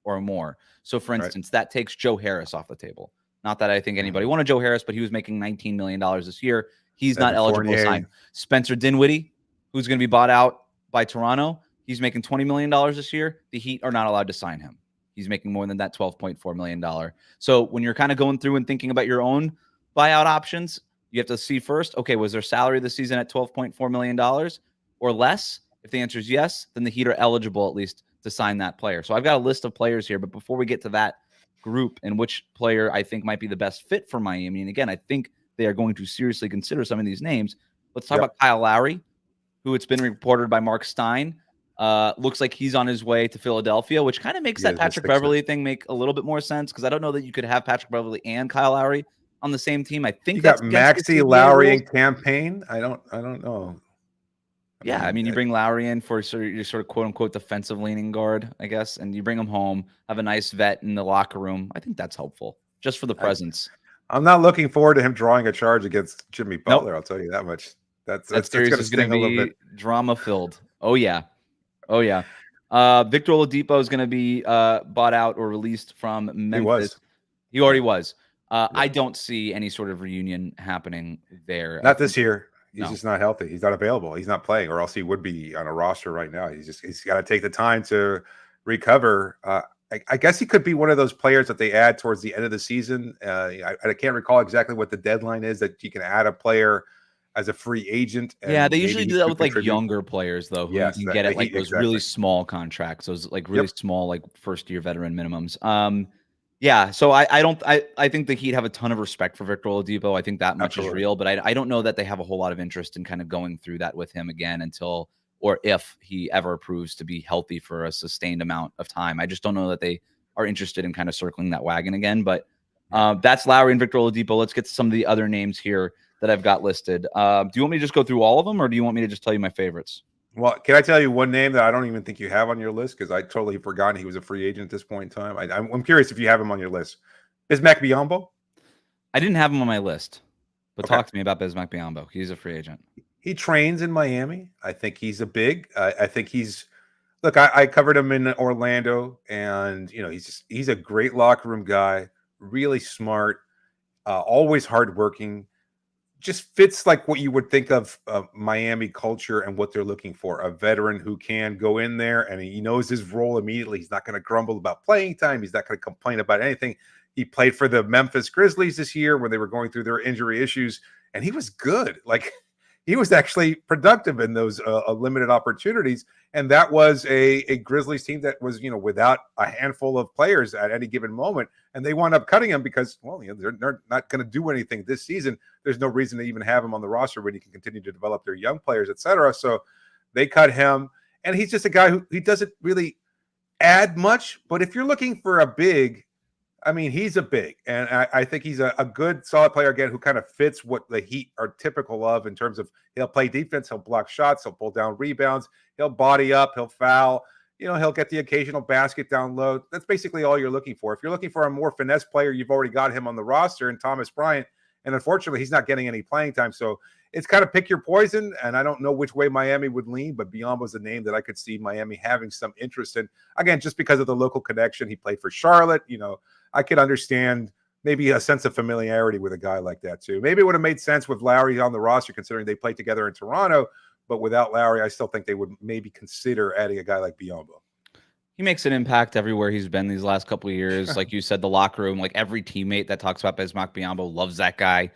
or more. So, for instance, that takes Joe Harris off the table. Not that I think anybody wanted Joe Harris, but he was making $19 million this year. He's not eligible to sign. Spencer Dinwiddie, who's going to be bought out by Toronto, he's making $20 million this year. The Heat are not allowed to sign him. He's making more than that $12.4 million. So when you're kind of going through and thinking about your own buyout options, you have to see first, okay, was their salary this season at $12.4 million or less? If the answer is yes, then the Heat are eligible at least to sign that player. So I've got a list of players here, but before we get to that group and which player I think might be the best fit for Miami, and again, I think they are going to seriously consider some of these names. Let's talk about Kyle Lowry, who it's been reported by Mark Stein. Looks like he's on his way to Philadelphia, which kind of makes that Patrick Beverley thing make a little bit more sense because I don't know that you could have Patrick Beverley and Kyle Lowry on the same team. I think you that's got Maxey, Lowry, and campaign. I don't know. Yeah, I mean, you bring Lowry in for your sort of quote-unquote defensive leaning guard, I guess, and you bring him home, have a nice vet in the locker room. I think that's helpful, just for the presence. I'm not looking forward to him drawing a charge against Jimmy Butler. I'll tell you that much. That series going to is going to be drama-filled. Oh, yeah. Victor Oladipo is going to be bought out or released from Memphis. He already was. I don't see any sort of reunion happening there. Not this year. He's just not healthy. He's not available. He's not playing, or else he would be on a roster right now. He's got to take the time to recover. I guess he could be one of those players that they add towards the end of the season. I can't recall exactly what the deadline is that you can add a player as a free agent. Yeah, they usually do that with like younger players though, who you can get at like those really small contracts, those like really small like first year veteran minimums. So I think the Heat have a ton of respect for Victor Oladipo. I think that much is real, but I don't know that they have a whole lot of interest in kind of going through that with him again until or if he ever proves to be healthy for a sustained amount of time. I just don't know that they are interested in kind of circling that wagon again. But that's Lowry and Victor Oladipo. Let's get to some of the other names here that I've got listed. Do you want me to just go through all of them, or do you want me to just tell you my favorites? Well, can I tell you one name that I don't even think you have on your list because I totally forgot he was a free agent at this point in time. I'm curious if you have him on your list. Bismack Biyombo? I didn't have him on my list, but talk to me about Bismack Biyombo. He's a free agent. He trains in Miami. I think he's a big. I think he's. Look, I covered him in Orlando, and he's a great locker room guy. Really smart, always hardworking. Just fits like what you would think of Miami culture and what they're looking for. A veteran who can go in there and he knows his role immediately. He's not going to grumble about playing time. He's not going to complain about anything. He played for the Memphis Grizzlies this year when they were going through their injury issues, and he was good. Like, he was actually productive in those limited opportunities. And that was a Grizzlies team that was, without a handful of players at any given moment. And they wound up cutting him because, they're not going to do anything this season. There's no reason to even have him on the roster when you can continue to develop their young players, et cetera. So they cut him. And he's just a guy who he doesn't really add much, but if you're looking for a big, I mean, he's a big, and I think he's a good, solid player again who kind of fits what the Heat are typical of in terms of he'll play defense, he'll block shots, he'll pull down rebounds, he'll body up, he'll foul, he'll get the occasional basket down low. That's basically all you're looking for. If you're looking for a more finesse player, you've already got him on the roster in Thomas Bryant, and unfortunately, he's not getting any playing time. So it's kind of pick your poison, and I don't know which way Miami would lean, but Biyombo's a name that I could see Miami having some interest in. Again, just because of the local connection. He played for Charlotte, I could understand maybe a sense of familiarity with a guy like that too. Maybe it would have made sense with Lowry on the roster, considering they played together in Toronto. But without Lowry, I still think they would maybe consider adding a guy like Biyombo. He makes an impact everywhere he's been these last couple of years. Like you said, the locker room, like every teammate that talks about Bismack Biyombo loves that guy.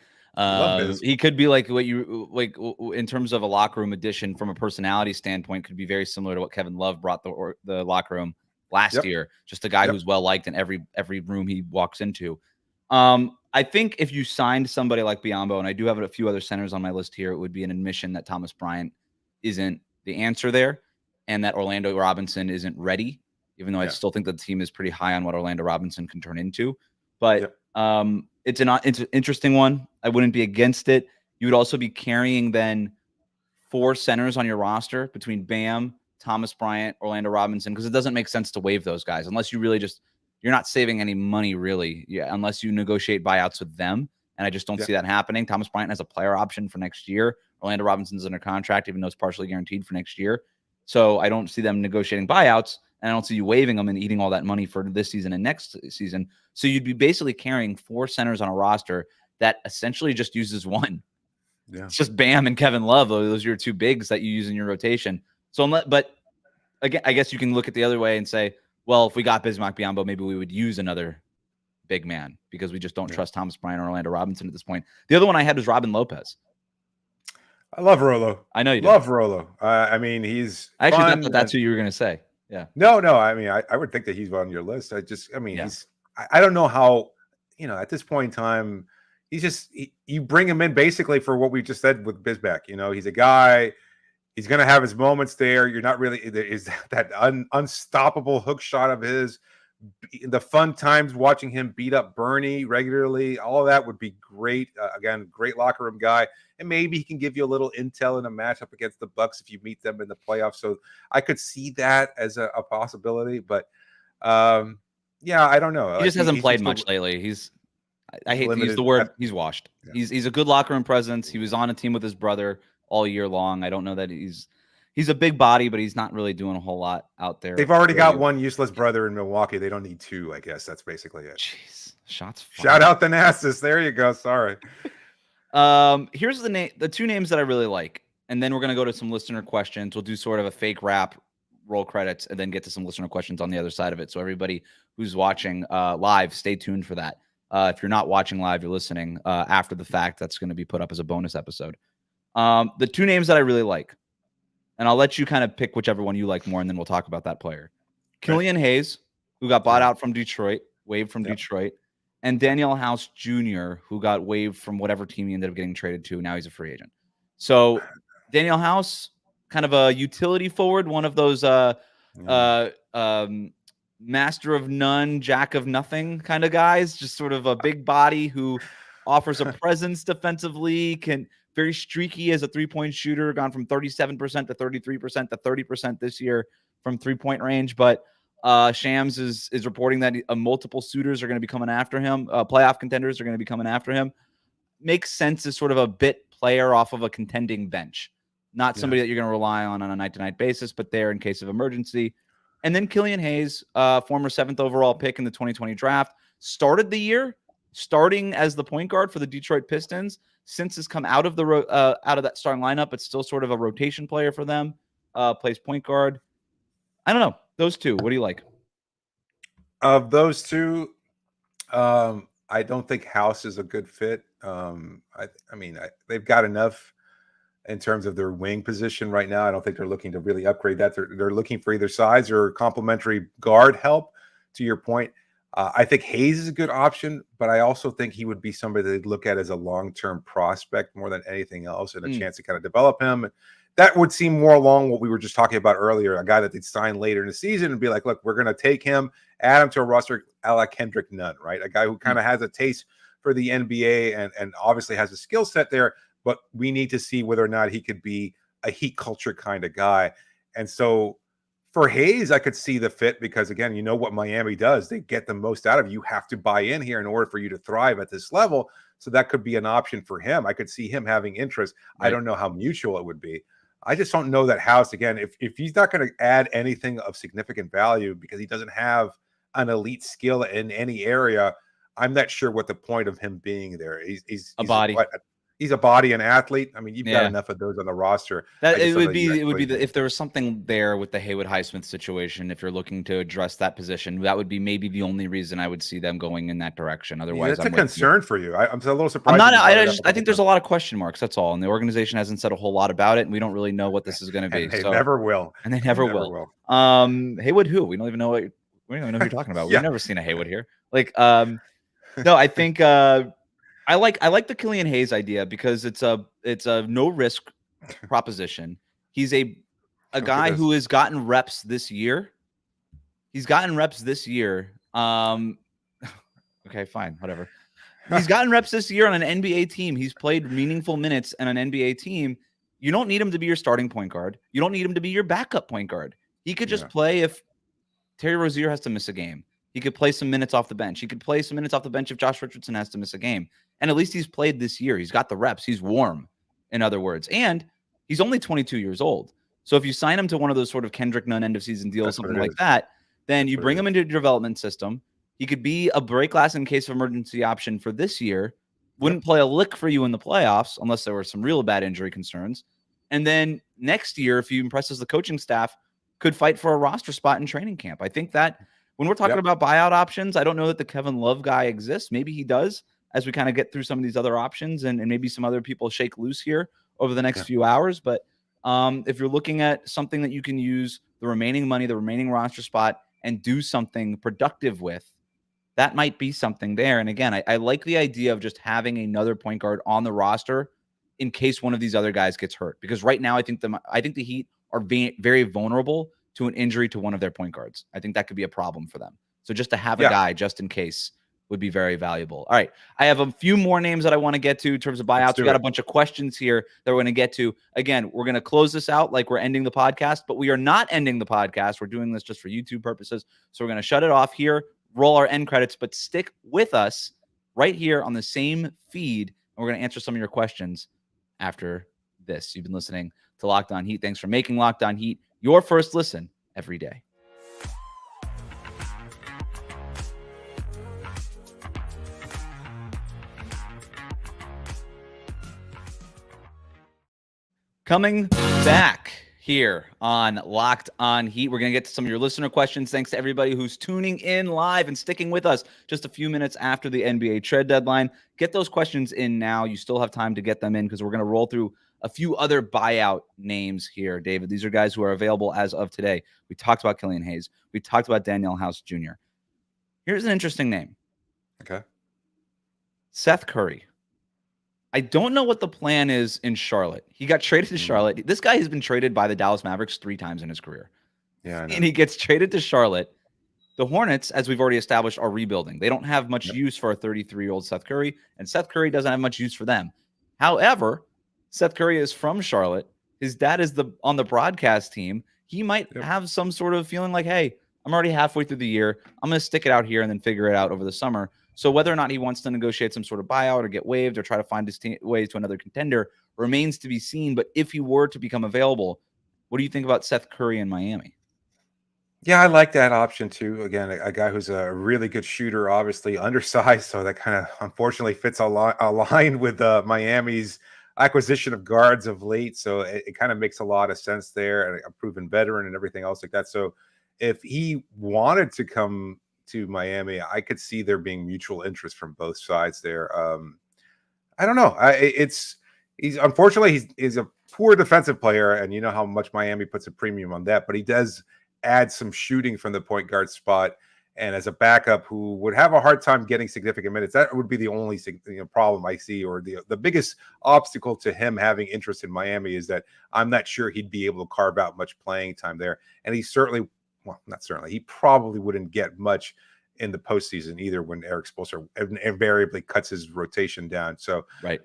He could be like what you like in terms of a locker room addition from a personality standpoint, could be very similar to what Kevin Love brought the locker room last year. Just a guy who's well liked in every room he walks into. I think if you signed somebody like Biyombo, and I do have a few other centers on my list here, it would be an admission that Thomas Bryant isn't the answer there, and that Orlando Robinson isn't ready. Even though I still think the team is pretty high on what Orlando Robinson can turn into, but it's an interesting one. I wouldn't be against it. You would also be carrying then 4 centers on your roster between Bam, Thomas Bryant, Orlando Robinson, because it doesn't make sense to waive those guys unless you really you're not saving any money really. Yeah, unless you negotiate buyouts with them. And I just don't see that happening. Thomas Bryant has a player option for next year. Orlando Robinson's under contract, even though it's partially guaranteed for next year. So I don't see them negotiating buyouts, and I don't see you waiving them and eating all that money for this season and next season. So you'd be basically carrying 4 centers on a roster that essentially just uses one. Yeah. It's just Bam and Kevin Love. Those are your 2 bigs that you use in your rotation. But again, I guess you can look at the other way and say, well, if we got Bismack Biyombo, maybe we would use another big man because we just don't trust Thomas Bryant or Orlando Robinson at this point. The other one I had was Robin Lopez. I love Rolo. I know you do. Love Rolo. I mean, he's I actually thought that's who you were going to say. Yeah. No. I mean, I would think that he's on your list. I don't know how, at this point in time, you bring him in basically for what we just said with Bismack. He's a guy, he's going to have his moments there. You're not really, is that unstoppable hook shot of his, the fun times watching him beat up Bernie regularly, all of that would be great. Again, great locker room guy. And maybe he can give you a little intel in a matchup against the Bucks if you meet them in the playoffs. So I could see that as a possibility. But I don't know. He just hasn't played much lately. I hate to use the word. He's washed. Yeah. He's a good locker room presence. He was on a team with his brother all year long. I don't know that he's a big body, but he's not really doing a whole lot out there. They've already got one useless brother in Milwaukee. They don't need 2, I guess. That's basically it. Jeez. Shots fired. Shout out the Nassus. There you go. Sorry. Here's the 2 names that I really like, and then we're going to go to some listener questions. We'll do sort of a fake rap, roll credits, and then get to some listener questions on the other side of it. So everybody who's watching live, stay tuned for that. If you're not watching live, you're listening after the fact. That's going to be put up as a bonus episode. The 2 names that I really like, and I'll let you kind of pick whichever one you like more, and then we'll talk about that player. Killian Hayes, who got bought out from Detroit, waived from Detroit, and Daniel House Jr., who got waived from whatever team he ended up getting traded to. Now he's a free agent. So Daniel House, kind of a utility forward, one of those master of none, jack of nothing kind of guys, just sort of a big body who offers a presence defensively, very streaky as a 3-point shooter, gone from 37% to 33% to 30% this year from 3-point range. But Shams is reporting that multiple suitors are going to be coming after him. Playoff contenders are going to be coming after him. Makes sense as sort of a bit player off of a contending bench. Not somebody that you're going to rely on a night-to-night basis, but there in case of emergency. And then Killian Hayes, former 7th overall pick in the 2020 draft, started the year starting as the point guard for the Detroit Pistons. Since has come out of that starting lineup, but still sort of a rotation player for them. Plays point guard. I don't know. Those 2, what do you like? Of those 2, I don't think House is a good fit. They've got enough in terms of their wing position right now. I don't think they're looking to really upgrade that. They're looking for either size or complementary guard help, to your point. I think Hayes is a good option, but I also think he would be somebody they'd look at as a long-term prospect more than anything else, and a chance to kind of develop him. that would seem more along what we were just talking about earlier, a guy that they'd sign later in the season and be like, look, we're going to take him, add him to a roster a la Kendrick Nunn, right? A guy who kind of has a taste for the NBA and obviously has a skill set there, but we need to see whether or not he could be a Heat culture kind of guy. And so for Hayes, I could see the fit because, again, you know what Miami does. They get the most out of you. You have to buy in here in order for you to thrive at this level. So that could be an option for him. I could see him having interest. Right. I don't know how mutual it would be. I just don't know that House, again, if he's not going to add anything of significant value because he doesn't have an elite skill in any area, I'm not sure what the point of him being there. He's a body. He's a body and athlete. I mean, you've got enough of those on the roster. That it would be if there was something there with the Haywood Highsmith situation. If you're looking to address that position, that would be maybe the only reason I would see them going in that direction. Otherwise, that's a concern for you. I'm a little surprised. I think there's a lot of question marks. That's all, and the organization hasn't said a whole lot about it, and we don't really know what this is going to be. And they never will. And they never will. Haywood, who we don't even know what we don't even know who you're talking about. We've never seen a Haywood here. No, I think. I like the Killian Hayes idea because it's a no risk proposition. He's a guy who has gotten reps this year. He's gotten reps this year. Okay, fine, whatever. He's gotten reps this year on an NBA team. He's played meaningful minutes on an NBA team. You don't need him to be your starting point guard. You don't need him to be your backup point guard. He could just play if Terry Rozier has to miss a game. He could play some minutes off the bench. He could play some minutes off the bench if Josh Richardson has to miss a game. And at least he's played this year. He's got the reps. He's warm, in other words. And he's only 22 years old. So if you sign him to one of those sort of Kendrick Nunn end-of-season deals, something like that, then you bring him into your development system. He could be a break glass in case of emergency option for this year. Wouldn't play a lick for you in the playoffs unless there were some real bad injury concerns. And then next year, if he impresses the coaching staff, could fight for a roster spot in training camp. I think that when we're talking about buyout options, I don't know that the Kevin Love guy exists. Maybe he does as we kind of get through some of these other options and maybe some other people shake loose here over the next few hours. But if you're looking at something that you can use the remaining money, the remaining roster spot, and do something productive with, that might be something there. And again, I like the idea of just having another point guard on the roster in case one of these other guys gets hurt. Because right now, I think the Heat are being very vulnerable to an injury to one of their point guards. I think that could be a problem for them. So just to have a guy just in case would be very valuable. All right. I have a few more names that I want to get to in terms of buyouts. We got a bunch of questions here that we're going to get to. Again, we're going to close this out like we're ending the podcast, but we are not ending the podcast. We're doing this just for YouTube purposes. So we're going to shut it off here, roll our end credits, but stick with us right here on the same feed. And we're going to answer some of your questions after this. You've been listening to Locked On Heat. Thanks for making Locked On Heat your first listen every day. Coming back here on Locked On Heat, we're going to get to some of your listener questions. Thanks to everybody who's tuning in live and sticking with us just a few minutes after the NBA trade deadline. Get those questions in now. You still have time to get them in because we're going to roll through a few other buyout names here, David. These are guys who are available as of today. We talked about Killian Hayes. We talked about Daniel House Jr. Here's an interesting name. Okay. Seth Curry. I don't know what the plan is in Charlotte. He got traded to Charlotte. This guy has been traded by the Dallas Mavericks 3 times in his career. Yeah, I know. And he gets traded to Charlotte. The Hornets, as we've already established, are rebuilding. They don't have much use for a 33-year-old Seth Curry, and Seth Curry doesn't have much use for them. However, Seth Curry is from Charlotte. His dad is on the broadcast team. He might have some sort of feeling like, hey, I'm already halfway through the year. I'm going to stick it out here and then figure it out over the summer. So whether or not he wants to negotiate some sort of buyout or get waived or try to find his way to another contender remains to be seen. But if he were to become available, what do you think about Seth Curry in Miami? Yeah, I like that option too. Again, a guy who's a really good shooter, obviously undersized. So that kind of unfortunately fits aligned with Miami's acquisition of guards of late. So it kind of makes a lot of sense there, and a proven veteran and everything else like that. So if he wanted to come to Miami, I could see there being mutual interest from both sides there. I don't know. He's unfortunately he's a poor defensive player, and you know how much Miami puts a premium on that, but he does add some shooting from the point guard spot. and as a backup who would have a hard time getting significant minutes. That would be the only problem I see, or the biggest obstacle to him having interest in Miami is that I'm not sure he'd be able to carve out much playing time there. And he certainly, well, not certainly, he probably wouldn't get much in the postseason either when Eric Spoelstra invariably cuts his rotation down. So right,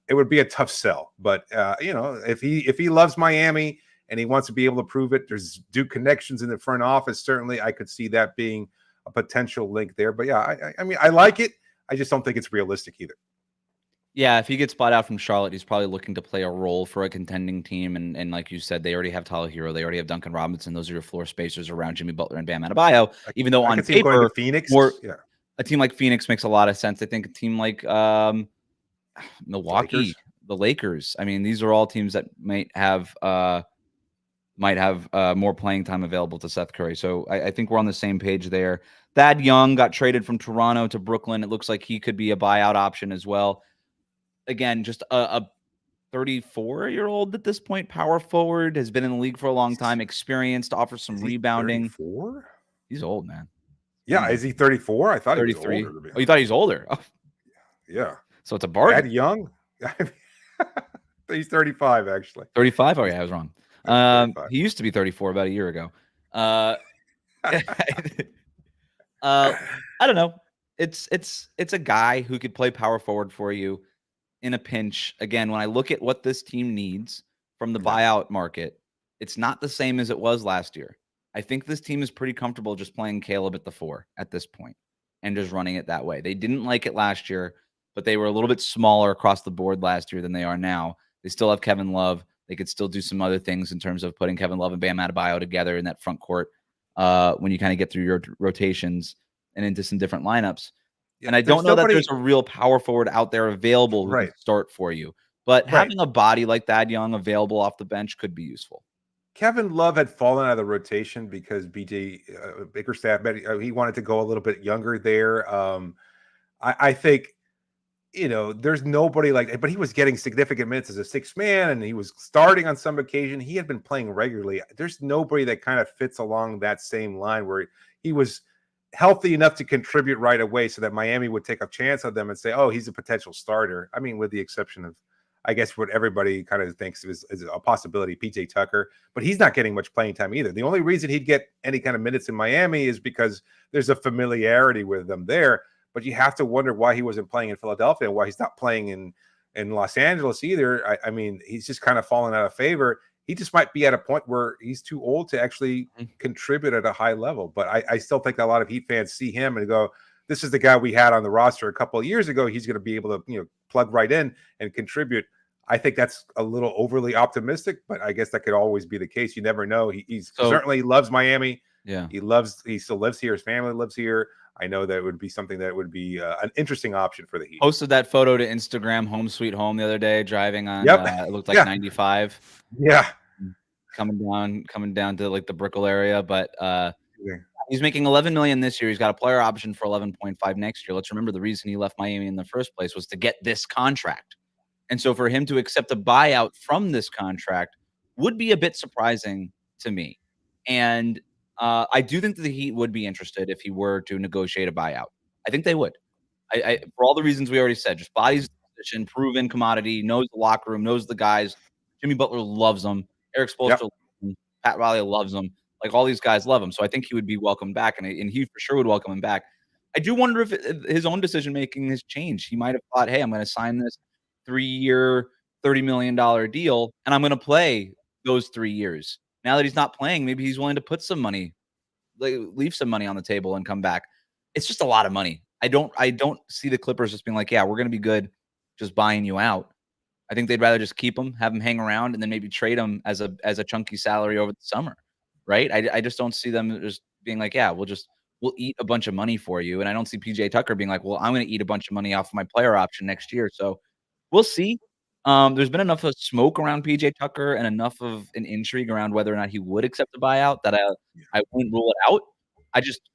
it would be a tough sell. But if he loves Miami and he wants to be able to prove it, there's Duke connections in the front office. Certainly, I could see that being a potential link there. But yeah, I mean, I like it. I just don't think it's realistic either. Yeah, if he gets bought out from Charlotte, he's probably looking to play a role for a contending team. And like you said, they already have Tyler Hero. They already have Duncan Robinson. Those are your floor spacers around Jimmy Butler and Bam Adebayo. Even though on paper, going to Phoenix, a team like Phoenix makes a lot of sense. I think a team like Milwaukee, the Lakers. I mean, these are all teams that might have more playing time available to Seth Curry. So I think we're on the same page there. Thad Young got traded from Toronto to Brooklyn. It looks like he could be a buyout option as well. Again, just a 34-year-old at this point, power forward, has been in the league for a long time, experienced, offers some rebounding. 34? He's old, man. Yeah, is he 34? I thought 33. He was older. Oh, you thought he was older? Oh. Yeah. So it's a bargain. Thad Young? He's 35, actually. 35? Oh, yeah, I was wrong. He used to be 34 about a year ago. I don't know. It's a guy who could play power forward for you in a pinch. Again, when I look at what this team needs from the buyout market, it's not the same as it was last year. I think this team is pretty comfortable just playing Caleb at the 4 at this point and just running it that way. They didn't like it last year, but they were a little bit smaller across the board last year than they are now. They still have Kevin Love. They could still do some other things in terms of putting Kevin Love and Bam Adebayo together in that front court when you kind of get through your rotations and into some different lineups. Yeah, and I don't know that there's a real power forward out there available who can start for you. But having a body like Thad Young available off the bench could be useful. Kevin Love had fallen out of the rotation because BJ Bickerstaff, he wanted to go a little bit younger there. I think, there's nobody like, but he was getting significant minutes as a sixth man, and he was starting on some occasion. He had been playing regularly. There's nobody that kind of fits along that same line where he was healthy enough to contribute right away so that Miami would take a chance on them and say, oh, he's a potential starter. I mean, with the exception of, I guess, what everybody kind of thinks is a possibility, PJ Tucker, but he's not getting much playing time either. The only reason he'd get any kind of minutes in Miami is because there's a familiarity with them there. But you have to wonder why he wasn't playing in Philadelphia, why he's not playing in Los Angeles either. I mean, he's just kind of fallen out of favor. He just might be at a point where he's too old to actually contribute at a high level. But I still think a lot of Heat fans see him and go, this is the guy we had on the roster a couple of years ago. He's going to be able to, plug right in and contribute. I think that's a little overly optimistic, but I guess that could always be the case. You never know. He certainly loves Miami. Yeah, he still lives here. His family lives here. I know that would be something that would be an interesting option for the Heat. Posted that photo to Instagram, home sweet home, the other day, driving on. It looked like 95. Yeah, coming down to like the Brickell area, but he's making $11 million this year. He's got a player option for 11.5 next year. Let's remember the reason he left Miami in the first place was to get this contract, and so for him to accept a buyout from this contract would be a bit surprising to me. And I do think that the Heat would be interested if he were to negotiate a buyout. I think they would. I for all the reasons we already said, just bodies position, proven commodity, knows the locker room, knows the guys. Jimmy Butler loves him. Eric Spoelstra loves him. Pat Riley loves him. Like, all these guys love him. So I think he would be welcomed back, and he for sure would welcome him back. I do wonder if his own decision-making has changed. He might have thought, hey, I'm going to sign this 3-year, $30 million deal, and I'm going to play those 3 years. Now that he's not playing, maybe he's willing to put some money, leave some money on the table and come back. It's just a lot of money. I don't see the Clippers just being like, yeah, we're going to be good just buying you out. I think they'd rather just keep him, have him hang around, and then maybe trade him as a chunky salary over the summer, right? I just don't see them just being like, yeah, we'll eat a bunch of money for you. And I don't see PJ Tucker being like, well, I'm going to eat a bunch of money off of my player option next year. So we'll see. There's been enough of smoke around PJ Tucker and enough of an intrigue around whether or not he would accept a buyout that I wouldn't rule it out.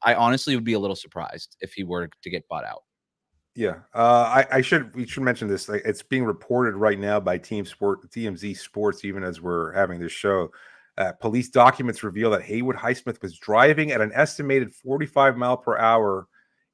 I honestly would be a little surprised if he were to get bought out. Yeah, we should mention this. Like, it's being reported right now by TMZ Sports, even as we're having this show, Police documents reveal that Haywood Highsmith was driving at an estimated 45 mile per hour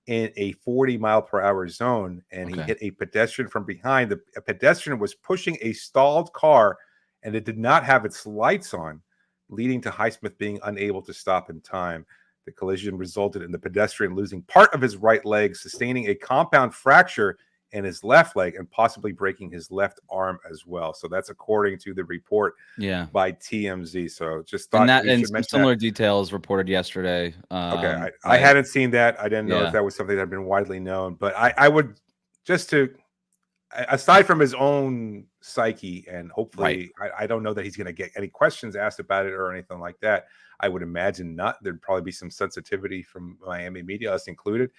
in a 40 mile per hour zone, and he hit a pedestrian from behind. A pedestrian was pushing a stalled car, and it did not have its lights on, leading to Highsmith being unable to stop in time. The collision resulted in the pedestrian losing part of his right leg, sustaining a compound fracture in his left leg, and possibly breaking his left arm as well. So that's according to the report by TMZ. So just thought and some similar details reported yesterday. Okay, I hadn't seen that. I didn't know if that was something that had been widely known, but I would just to, aside from his own psyche, and hopefully I don't know that he's going to get any questions asked about it or anything like that. I would imagine not. There'd probably be some sensitivity from Miami media, us included.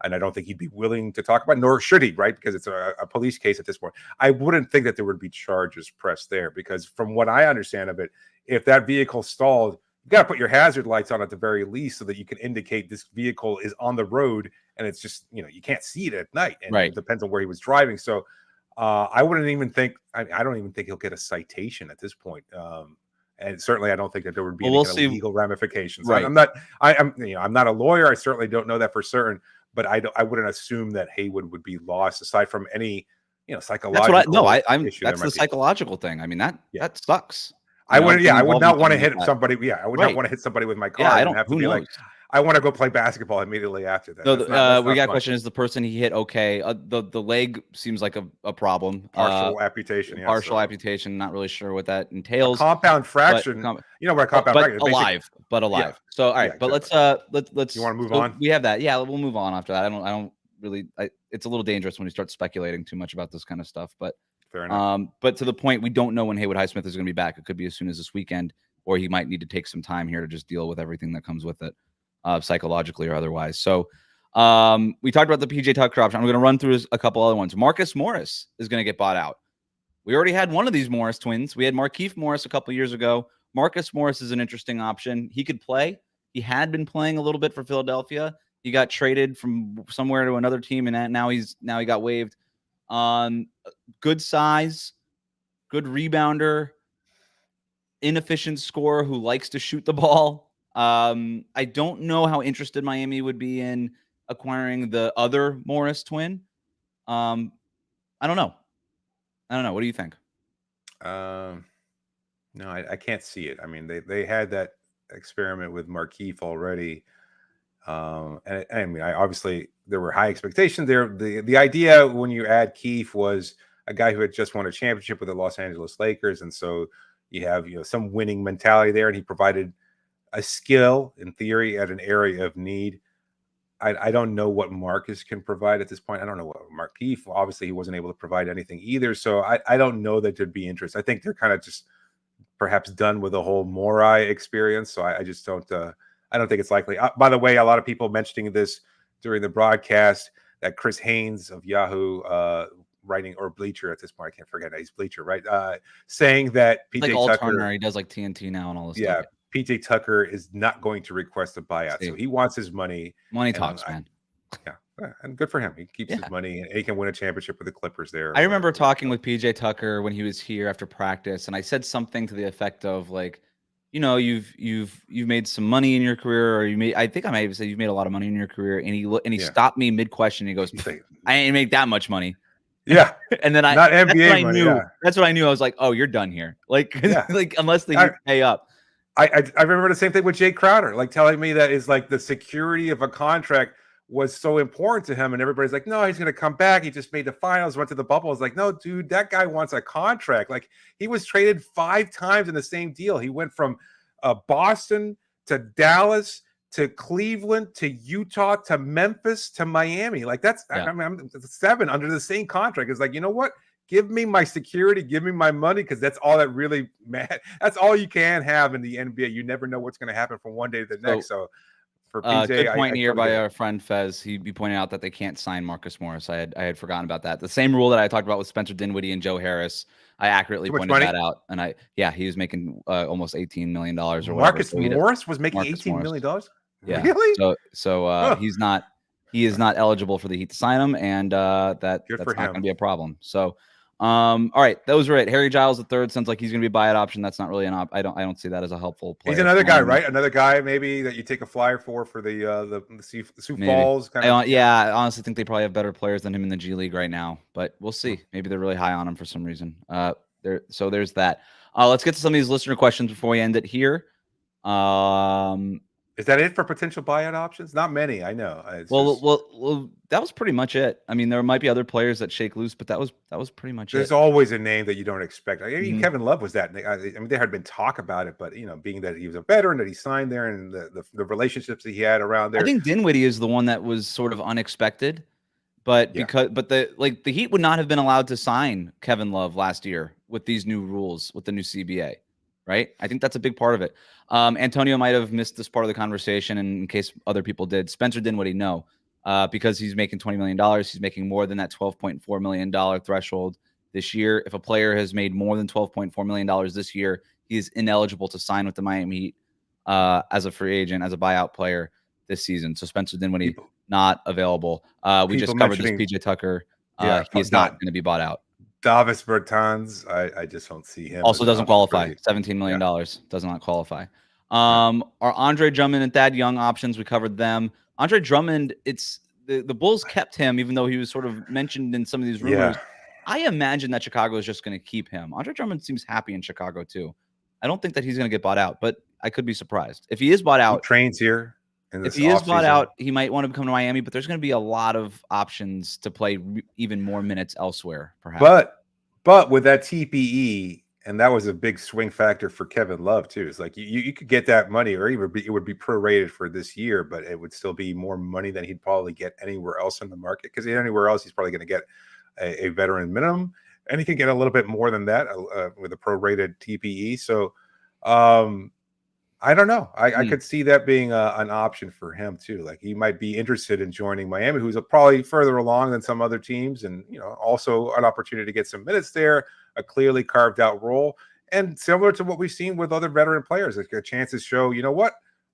And I don't think he'd be willing to talk about it, nor should he, right? Because it's a police case at this point. I wouldn't think that there would be charges pressed there, because from what I understand of it, if that vehicle stalled, you got to put your hazard lights on at the very least so that you can indicate this vehicle is on the road, and it's just, you can't see it at night. And it depends on where he was driving. So I wouldn't even think, I don't even think he'll get a citation at this point. And certainly, I don't think that there would be any kind of legal ramifications. I'm not a lawyer. I certainly don't know that for certain. But I wouldn't assume that Haywood would be lost, aside from any, psychological. That's the psychological thing. I mean, that sucks. I would not want to hit somebody. Yeah, I would not want to hit somebody with my car. Yeah, I don't have to be like, I want to go play basketball immediately after that. No, we got a question: is the person he hit okay? The leg seems like a problem. Partial amputation. Yeah, amputation. Not really sure what that entails. A compound fraction. You know what a compound fraction is? But alive. Yeah. So all right, but let's. You want to move on? We have that. Yeah, we'll move on after that. I don't really. It's a little dangerous when you start speculating too much about this kind of stuff. But fair enough. But to the point, we don't know when Haywood Highsmith is going to be back. It could be as soon as this weekend, or he might need to take some time here to just deal with everything that comes with it. Psychologically or otherwise. So we talked about the PJ Tucker option. I'm going to run through a couple other ones. Marcus Morris is going to get bought out. We already had one of these Morris twins. We had Markieff Morris a couple years ago. Marcus Morris is an interesting option. He could play. He had been playing a little bit for Philadelphia. He got traded from somewhere to another team, and now he got waived. Good size, good rebounder, inefficient scorer who likes to shoot the ball. I don't know how interested Miami would be in acquiring the other Morris twin. I don't know. What do you think? No, I can't see it. I mean, they had that experiment with Markieff already. And I mean, obviously there were high expectations there. The idea when you add Keefe was a guy who had just won a championship with the Los Angeles Lakers. And so you have, some winning mentality there, and he provided a skill in theory at an area of need. I don't know what Marcus can provide at this point. I don't know what Markieff, obviously he wasn't able to provide anything either. So I don't know that there'd be interest. I think they're kind of just perhaps done with the whole Morai experience. So I just don't, I don't think it's likely. By the way, a lot of people mentioning this during the broadcast, that Chris Haynes of Yahoo writing, or Bleacher at this point, I can't forget, he's Bleacher, right? Saying that PJ Tucker, Turner, he does like TNT now and all this stuff. PJ Tucker is not going to request a buyout. So he wants his money. Money talks, man. Yeah. And good for him. He keeps his money, and he can win a championship with the Clippers there. I remember talking with PJ Tucker when he was here after practice, and I said something to the effect of like, you've made some money in your career, or I think I might have said you've made a lot of money in your career. And he stopped me mid question. He goes, I ain't make that much money. Yeah. And then not NBA money. That's what I knew. I was like, oh, you're done here. Like unless they pay up. I remember the same thing with Jay Crowder, like telling me that is like the security of a contract was so important to him. And everybody's like, no, he's going to come back. He just made the finals, went to the bubble. It's like, no, dude, that guy wants a contract. Like, he was traded 5 times in the same deal. He went from Boston to Dallas to Cleveland to Utah to Memphis to Miami. Like, that's, I mean, I'm 7 under the same contract. It's like, you know what? Give me my security, give me my money, because that's all that really matters. That's all you can have in the NBA. You never know what's going to happen from one day to the next. So for PJ, good point here by our friend Fez. He pointed out that they can't sign Marcus Morris. I had forgotten about that. The same rule that I talked about with Spencer Dinwiddie and Joe Harris. I accurately pointed that out, and he was making almost $18 million or whatever. Marcus Morris was making $18 million. Yeah. Really? So he's not. He is not eligible for the Heat to sign him, and that's not going to be a problem. So All right, those were it. Harry Giles III sounds like he's going to be a buyout option. That's not really an I don't see that as a helpful player. He's another guy, right? Another guy maybe that you take a flyer for the Sioux Falls kind of. I honestly think they probably have better players than him in the G League right now, but we'll see. Maybe they're really high on him for some reason. So there's that. Let's get to some of these listener questions before we end it here. Is that it for potential buyout options? Not many, I know. Well, that was pretty much it. I mean, there might be other players that shake loose, but that was pretty much There's always a name that you don't expect. I mean, Kevin Love was that. I mean, there had been talk about it, but being that he was a veteran, that he signed there, and the relationships that he had around there. I think Dinwiddie is the one that was sort of unexpected, but the Heat would not have been allowed to sign Kevin Love last year with these new rules, with the new CBA. Right? I think that's a big part of it. Antonio might have missed this part of the conversation, and in case other people did, Spencer Dinwiddie, no, because he's making $20 million. He's making more than that $12.4 million threshold this year. If a player has made more than $12.4 million this year, he is ineligible to sign with the Miami Heat as a free agent, as a buyout player this season. So Spencer Dinwiddie, not available. We just covered this, PJ Tucker. He's not going to be bought out. Davis Bertans, I just don't see him. Also doesn't qualify. $17 million does not qualify. Our Andre Drummond and Thad Young options, we covered them. Andre Drummond, it's the Bulls kept him, even though he was sort of mentioned in some of these rumors. I imagine that Chicago is just going to keep him. Andre Drummond seems happy in Chicago too. I don't think that he's going to get bought out, but I could be surprised. If he is bought out, he trains here. If he is bought out, he might want to come to Miami, but there's going to be a lot of options to play even more minutes elsewhere, perhaps. But with that TPE, and that was a big swing factor for Kevin Love too. It's like you could get that money, or it would be prorated for this year, but it would still be more money than he'd probably get anywhere else in the market. Because anywhere else, he's probably going to get a veteran minimum, and he can get a little bit more than that with a prorated TPE. So. I don't know. I could see that being an option for him too. Like he might be interested in joining Miami, who's probably further along than some other teams, and also an opportunity to get some minutes there, a clearly carved out role, and similar to what we've seen with other veteran players, like a chance to show,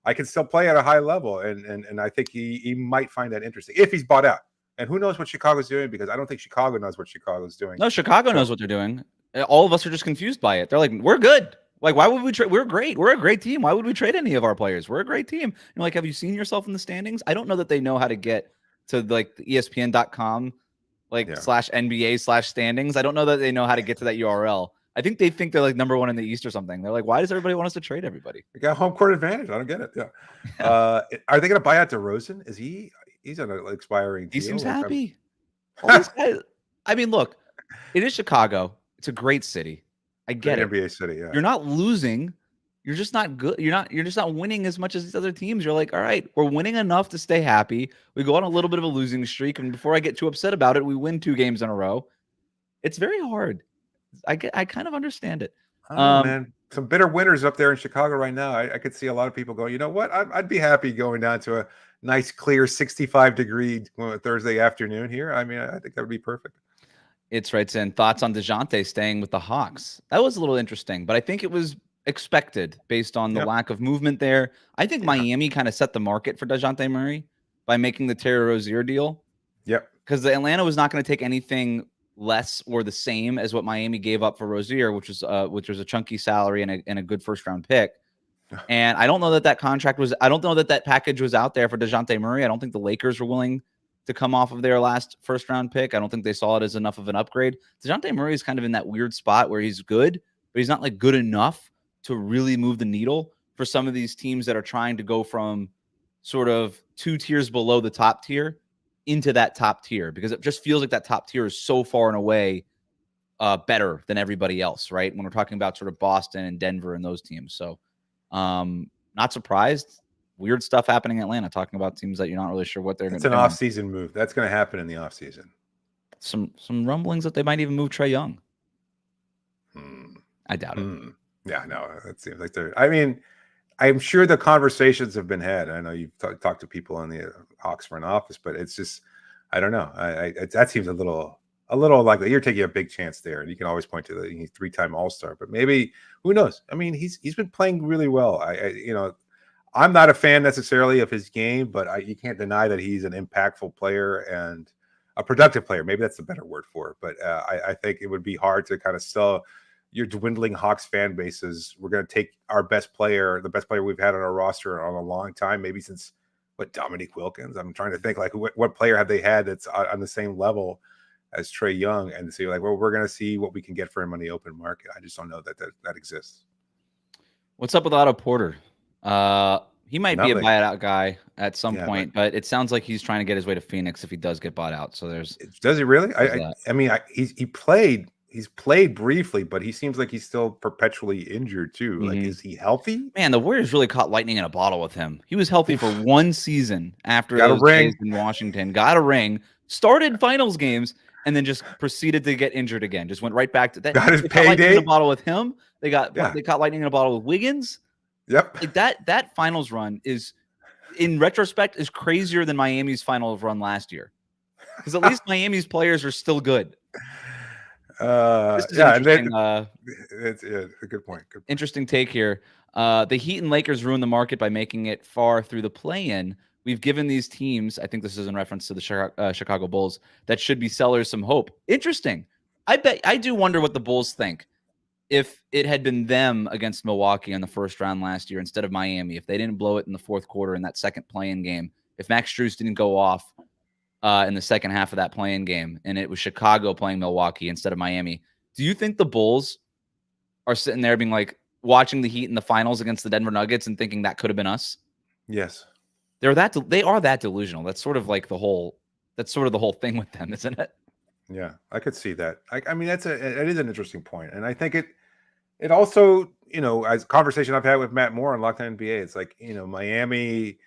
I can still play at a high level, and I think he might find that interesting if he's bought out. And who knows what Chicago's doing, because I don't think Chicago knows what Chicago's doing. No, Chicago knows what they're doing. All of us are just confused by it. They're like, we're good. Like, why would we trade? We're great. We're a great team. Why would we trade any of our players? We're a great team. You're like, have you seen yourself in the standings? I don't know that they know how to get to like the ESPN.com, /NBA/standings. I don't know that they know how to get to that URL. I think they think they're like number one in the East or something. They're like, why does everybody want us to trade everybody? We got home court advantage. I don't get it. Yeah. Are they going to buy out DeRozan? He's on an expiring deal? He seems happy. All these guys, I mean, look, it is Chicago. It's a great city. I get it. NBA city, yeah. You're not losing. You're just not good. You're just not winning as much as these other teams. You're like, all right, we're winning enough to stay happy. We go on a little bit of a losing streak, and before I get too upset about it, we win 2 games in a row. It's very hard. I kind of understand it. Man, some bitter winners up there in Chicago right now. I could see a lot of people going, you know what? I'd be happy going down to a nice, clear 65-degree Thursday afternoon here. I mean, I think that would be perfect. It's right in. Thoughts on Dejounte staying with the Hawks? That was a little interesting, but I think it was expected based on the lack of movement there. I think Miami kind of set the market for Dejounte Murray by making the Terry Rozier deal. Yep. Because the Atlanta was not going to take anything less or the same as what Miami gave up for Rozier, which was a chunky salary and a good first-round pick. And I don't know that contract was. I don't know that package was out there for Dejounte Murray. I don't think the Lakers were willing to come off of their last first-round pick. I don't think they saw it as enough of an upgrade. Dejounte Murray is kind of in that weird spot where he's good, but he's not like good enough to really move the needle for some of these teams that are trying to go from sort of 2 tiers below the top tier into that top tier, because it just feels like that top tier is so far and away better than everybody else, right? When we're talking about sort of Boston and Denver and those teams. So not surprised. Weird stuff happening in Atlanta, talking about teams that you're not really sure what they're going to do. It's an off-season move. That's going to happen in the off-season. Some rumblings that they might even move Trae Young. I doubt it. Yeah, no, it seems like they're. I mean, I'm sure the conversations have been had. I know you've talked to people in the Hawks front office, but it's just, I don't know. That seems a little likely. You're taking a big chance there, and you can always point to the 3-time All-Star, but maybe, who knows? I mean, he's been playing really well. I'm not a fan necessarily of his game, but you can't deny that he's an impactful player, and a productive player. Maybe that's the better word for it. But I think it would be hard to kind of sell your dwindling Hawks fan bases. We're going to take our best player, the best player we've had on our roster on a long time, maybe since Dominique Wilkins. I'm trying to think like what player have they had that's on the same level as Trae Young, and see like, well, we're going to see what we can get for him on the open market. I just don't know that exists. What's up with Otto Porter? He might be a Nothing. buyout guy at some point, but it sounds like he's trying to get his way to Phoenix if he does get bought out. So does he really? He's played briefly, but he seems like he's still perpetually injured too. Like, is he healthy? Man, the Warriors really caught lightning in a bottle with him. He was healthy for one season after got those a ring days in Washington, got a ring, started finals games, and then just proceeded to get injured again. Just went right back to that. Got his payday payday in a bottle with him. They caught lightning in a bottle with Wiggins. Yep. Like that finals run is, in retrospect, is crazier than Miami's finals run last year. Because at least Miami's players are still good. It's a good point. Interesting take here. The Heat and Lakers ruined the market by making it far through the play-in. We've given these teams, I think this is in reference to the Chicago Bulls, that should be sellers some hope. Interesting. I do wonder what the Bulls think if it had been them against Milwaukee in the first round last year instead of Miami, if they didn't blow it in the fourth quarter in that second play-in game, if Max Strus didn't go off in the second half of that play-in game, and it was Chicago playing Milwaukee instead of Miami. Do you think the Bulls are sitting there being like watching the Heat in the finals against the Denver Nuggets and thinking that could have been us? Yes. They are that delusional. That's sort of like the whole thing with them, isn't it? Yeah, I could see that. I mean, it is an interesting point. And I think it also, as a conversation I've had with Matt Moore on Locked On NBA, it's like, Miami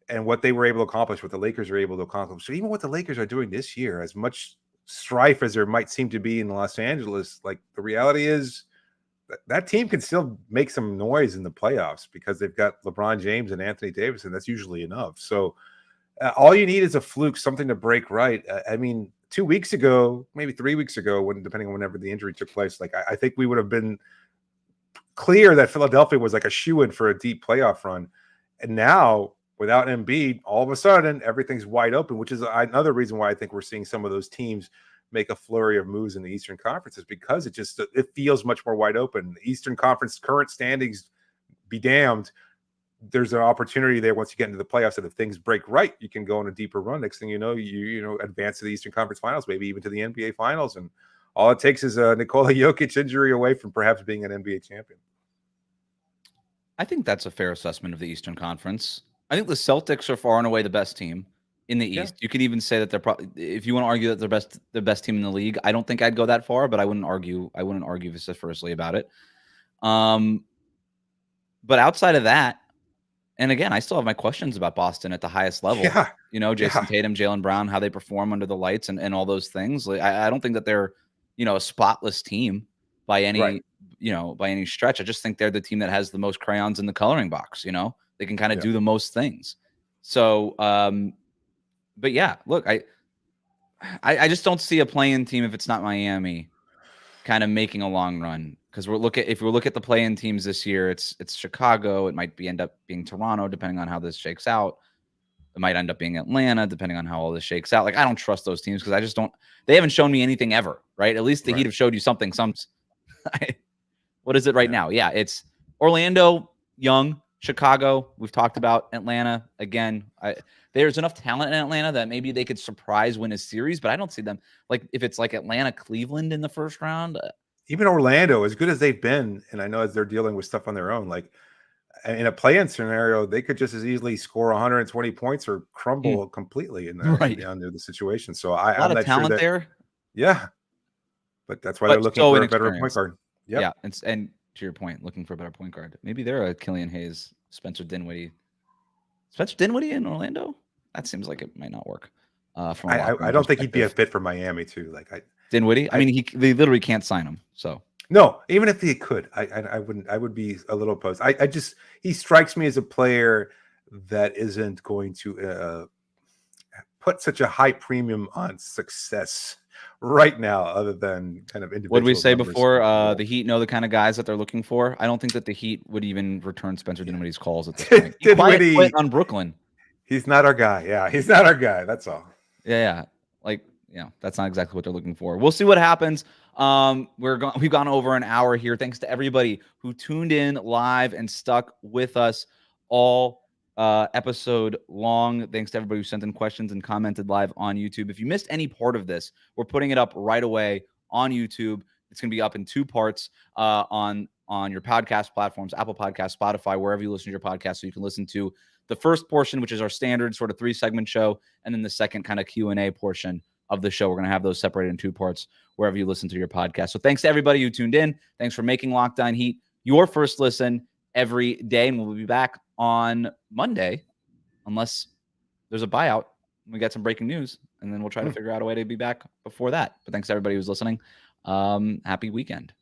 and what they were able to accomplish, what the Lakers are able to accomplish. So even what the Lakers are doing this year, as much strife as there might seem to be in Los Angeles, like the reality is that team can still make some noise in the playoffs because they've got LeBron James and Anthony Davis, and that's usually enough. So all you need is a fluke, something to break right. I mean, 2 weeks ago, maybe 3 weeks ago, depending on whenever the injury took place, like I think we would have been clear that Philadelphia was like a shoo-in for a deep playoff run. And now, without Embiid, all of a sudden, everything's wide open, which is another reason why I think we're seeing some of those teams make a flurry of moves in the Eastern Conference, is because it feels much more wide open. The Eastern Conference current standings be damned. There's an opportunity there once you get into the playoffs that if things break right, you can go on a deeper run. Next thing you know, you advance to the Eastern Conference Finals, maybe even to the NBA Finals. And all it takes is a Nikola Jokic injury away from perhaps being an NBA champion. I think that's a fair assessment of the Eastern Conference. I think the Celtics are far and away the best team in the East. You could even say that they're probably, if you want to argue that they're the best team in the league. I don't think I'd go that far, but I wouldn't argue vociferously about it. But outside of that, and again, I still have my questions about Boston at the highest level. Yeah. Jason Tatum, Jaylen Brown, how they perform under the lights and all those things. Like, I don't think that they're, a spotless team by any, by any stretch. I just think they're the team that has the most crayons in the coloring box. They can kind of do the most things. So, but yeah, look, I just don't see a play-in team if it's not Miami kind of making a long run. Because if we look at the play-in teams this year, it's Chicago. It might end up being Toronto, depending on how this shakes out. It might end up being Atlanta, depending on how all this shakes out. Like, I don't trust those teams because I just don't. They haven't shown me anything ever, right? At least the Heat have showed you something. What is it right now? Yeah, it's Orlando, young. Chicago, we've talked about. Atlanta, again. There's enough talent in Atlanta that maybe they could surprise win a series, but I don't see them. Like, if it's like Atlanta, Cleveland in the first round. Even Orlando, as good as they've been, and I know as they're dealing with stuff on their own, like in a play-in scenario, they could just as easily score 120 points or crumble completely under the situation. So a lot of talent there. Yeah, but that's why they're looking for a better point guard. Yep. Yeah, and to your point, looking for a better point guard. Maybe they're a Killian Hayes, Spencer Dinwiddie in Orlando. That seems like it might not work. I don't think he'd be a fit for Miami too. Like Dinwiddie. I mean, they literally can't sign him. So no, even if he could, I wouldn't. I would be a little opposed. He strikes me as a player that isn't going to put such a high premium on success right now, other than kind of individual. What did we say before? The Heat know the kind of guys that they're looking for. I don't think that the Heat would even return Spencer Dinwiddie's calls at this point. He quit on Brooklyn. He's not our guy. Yeah, he's not our guy. That's all. Yeah. Like, that's not exactly what they're looking for. We'll see what happens. We've gone over an hour here. Thanks to everybody who tuned in live and stuck with us all episode long. Thanks to everybody who sent in questions and commented live on YouTube. If you missed any part of this, we're putting it up right away on YouTube. It's going to be up in 2 parts on your podcast platforms, Apple Podcasts, Spotify, wherever you listen to your podcast. So you can listen to the first portion, which is our standard sort of 3-segment show, and then the second kind of Q&A portion of the show. We're going to have those separated in 2 parts wherever you listen to your podcast. So thanks to everybody who tuned in. Thanks for making Locked On Heat your first listen every day. And we'll be back on Monday, unless there's a buyout. We got some breaking news, and then we'll try to figure out a way to be back before that. But thanks to everybody who's listening. Happy weekend.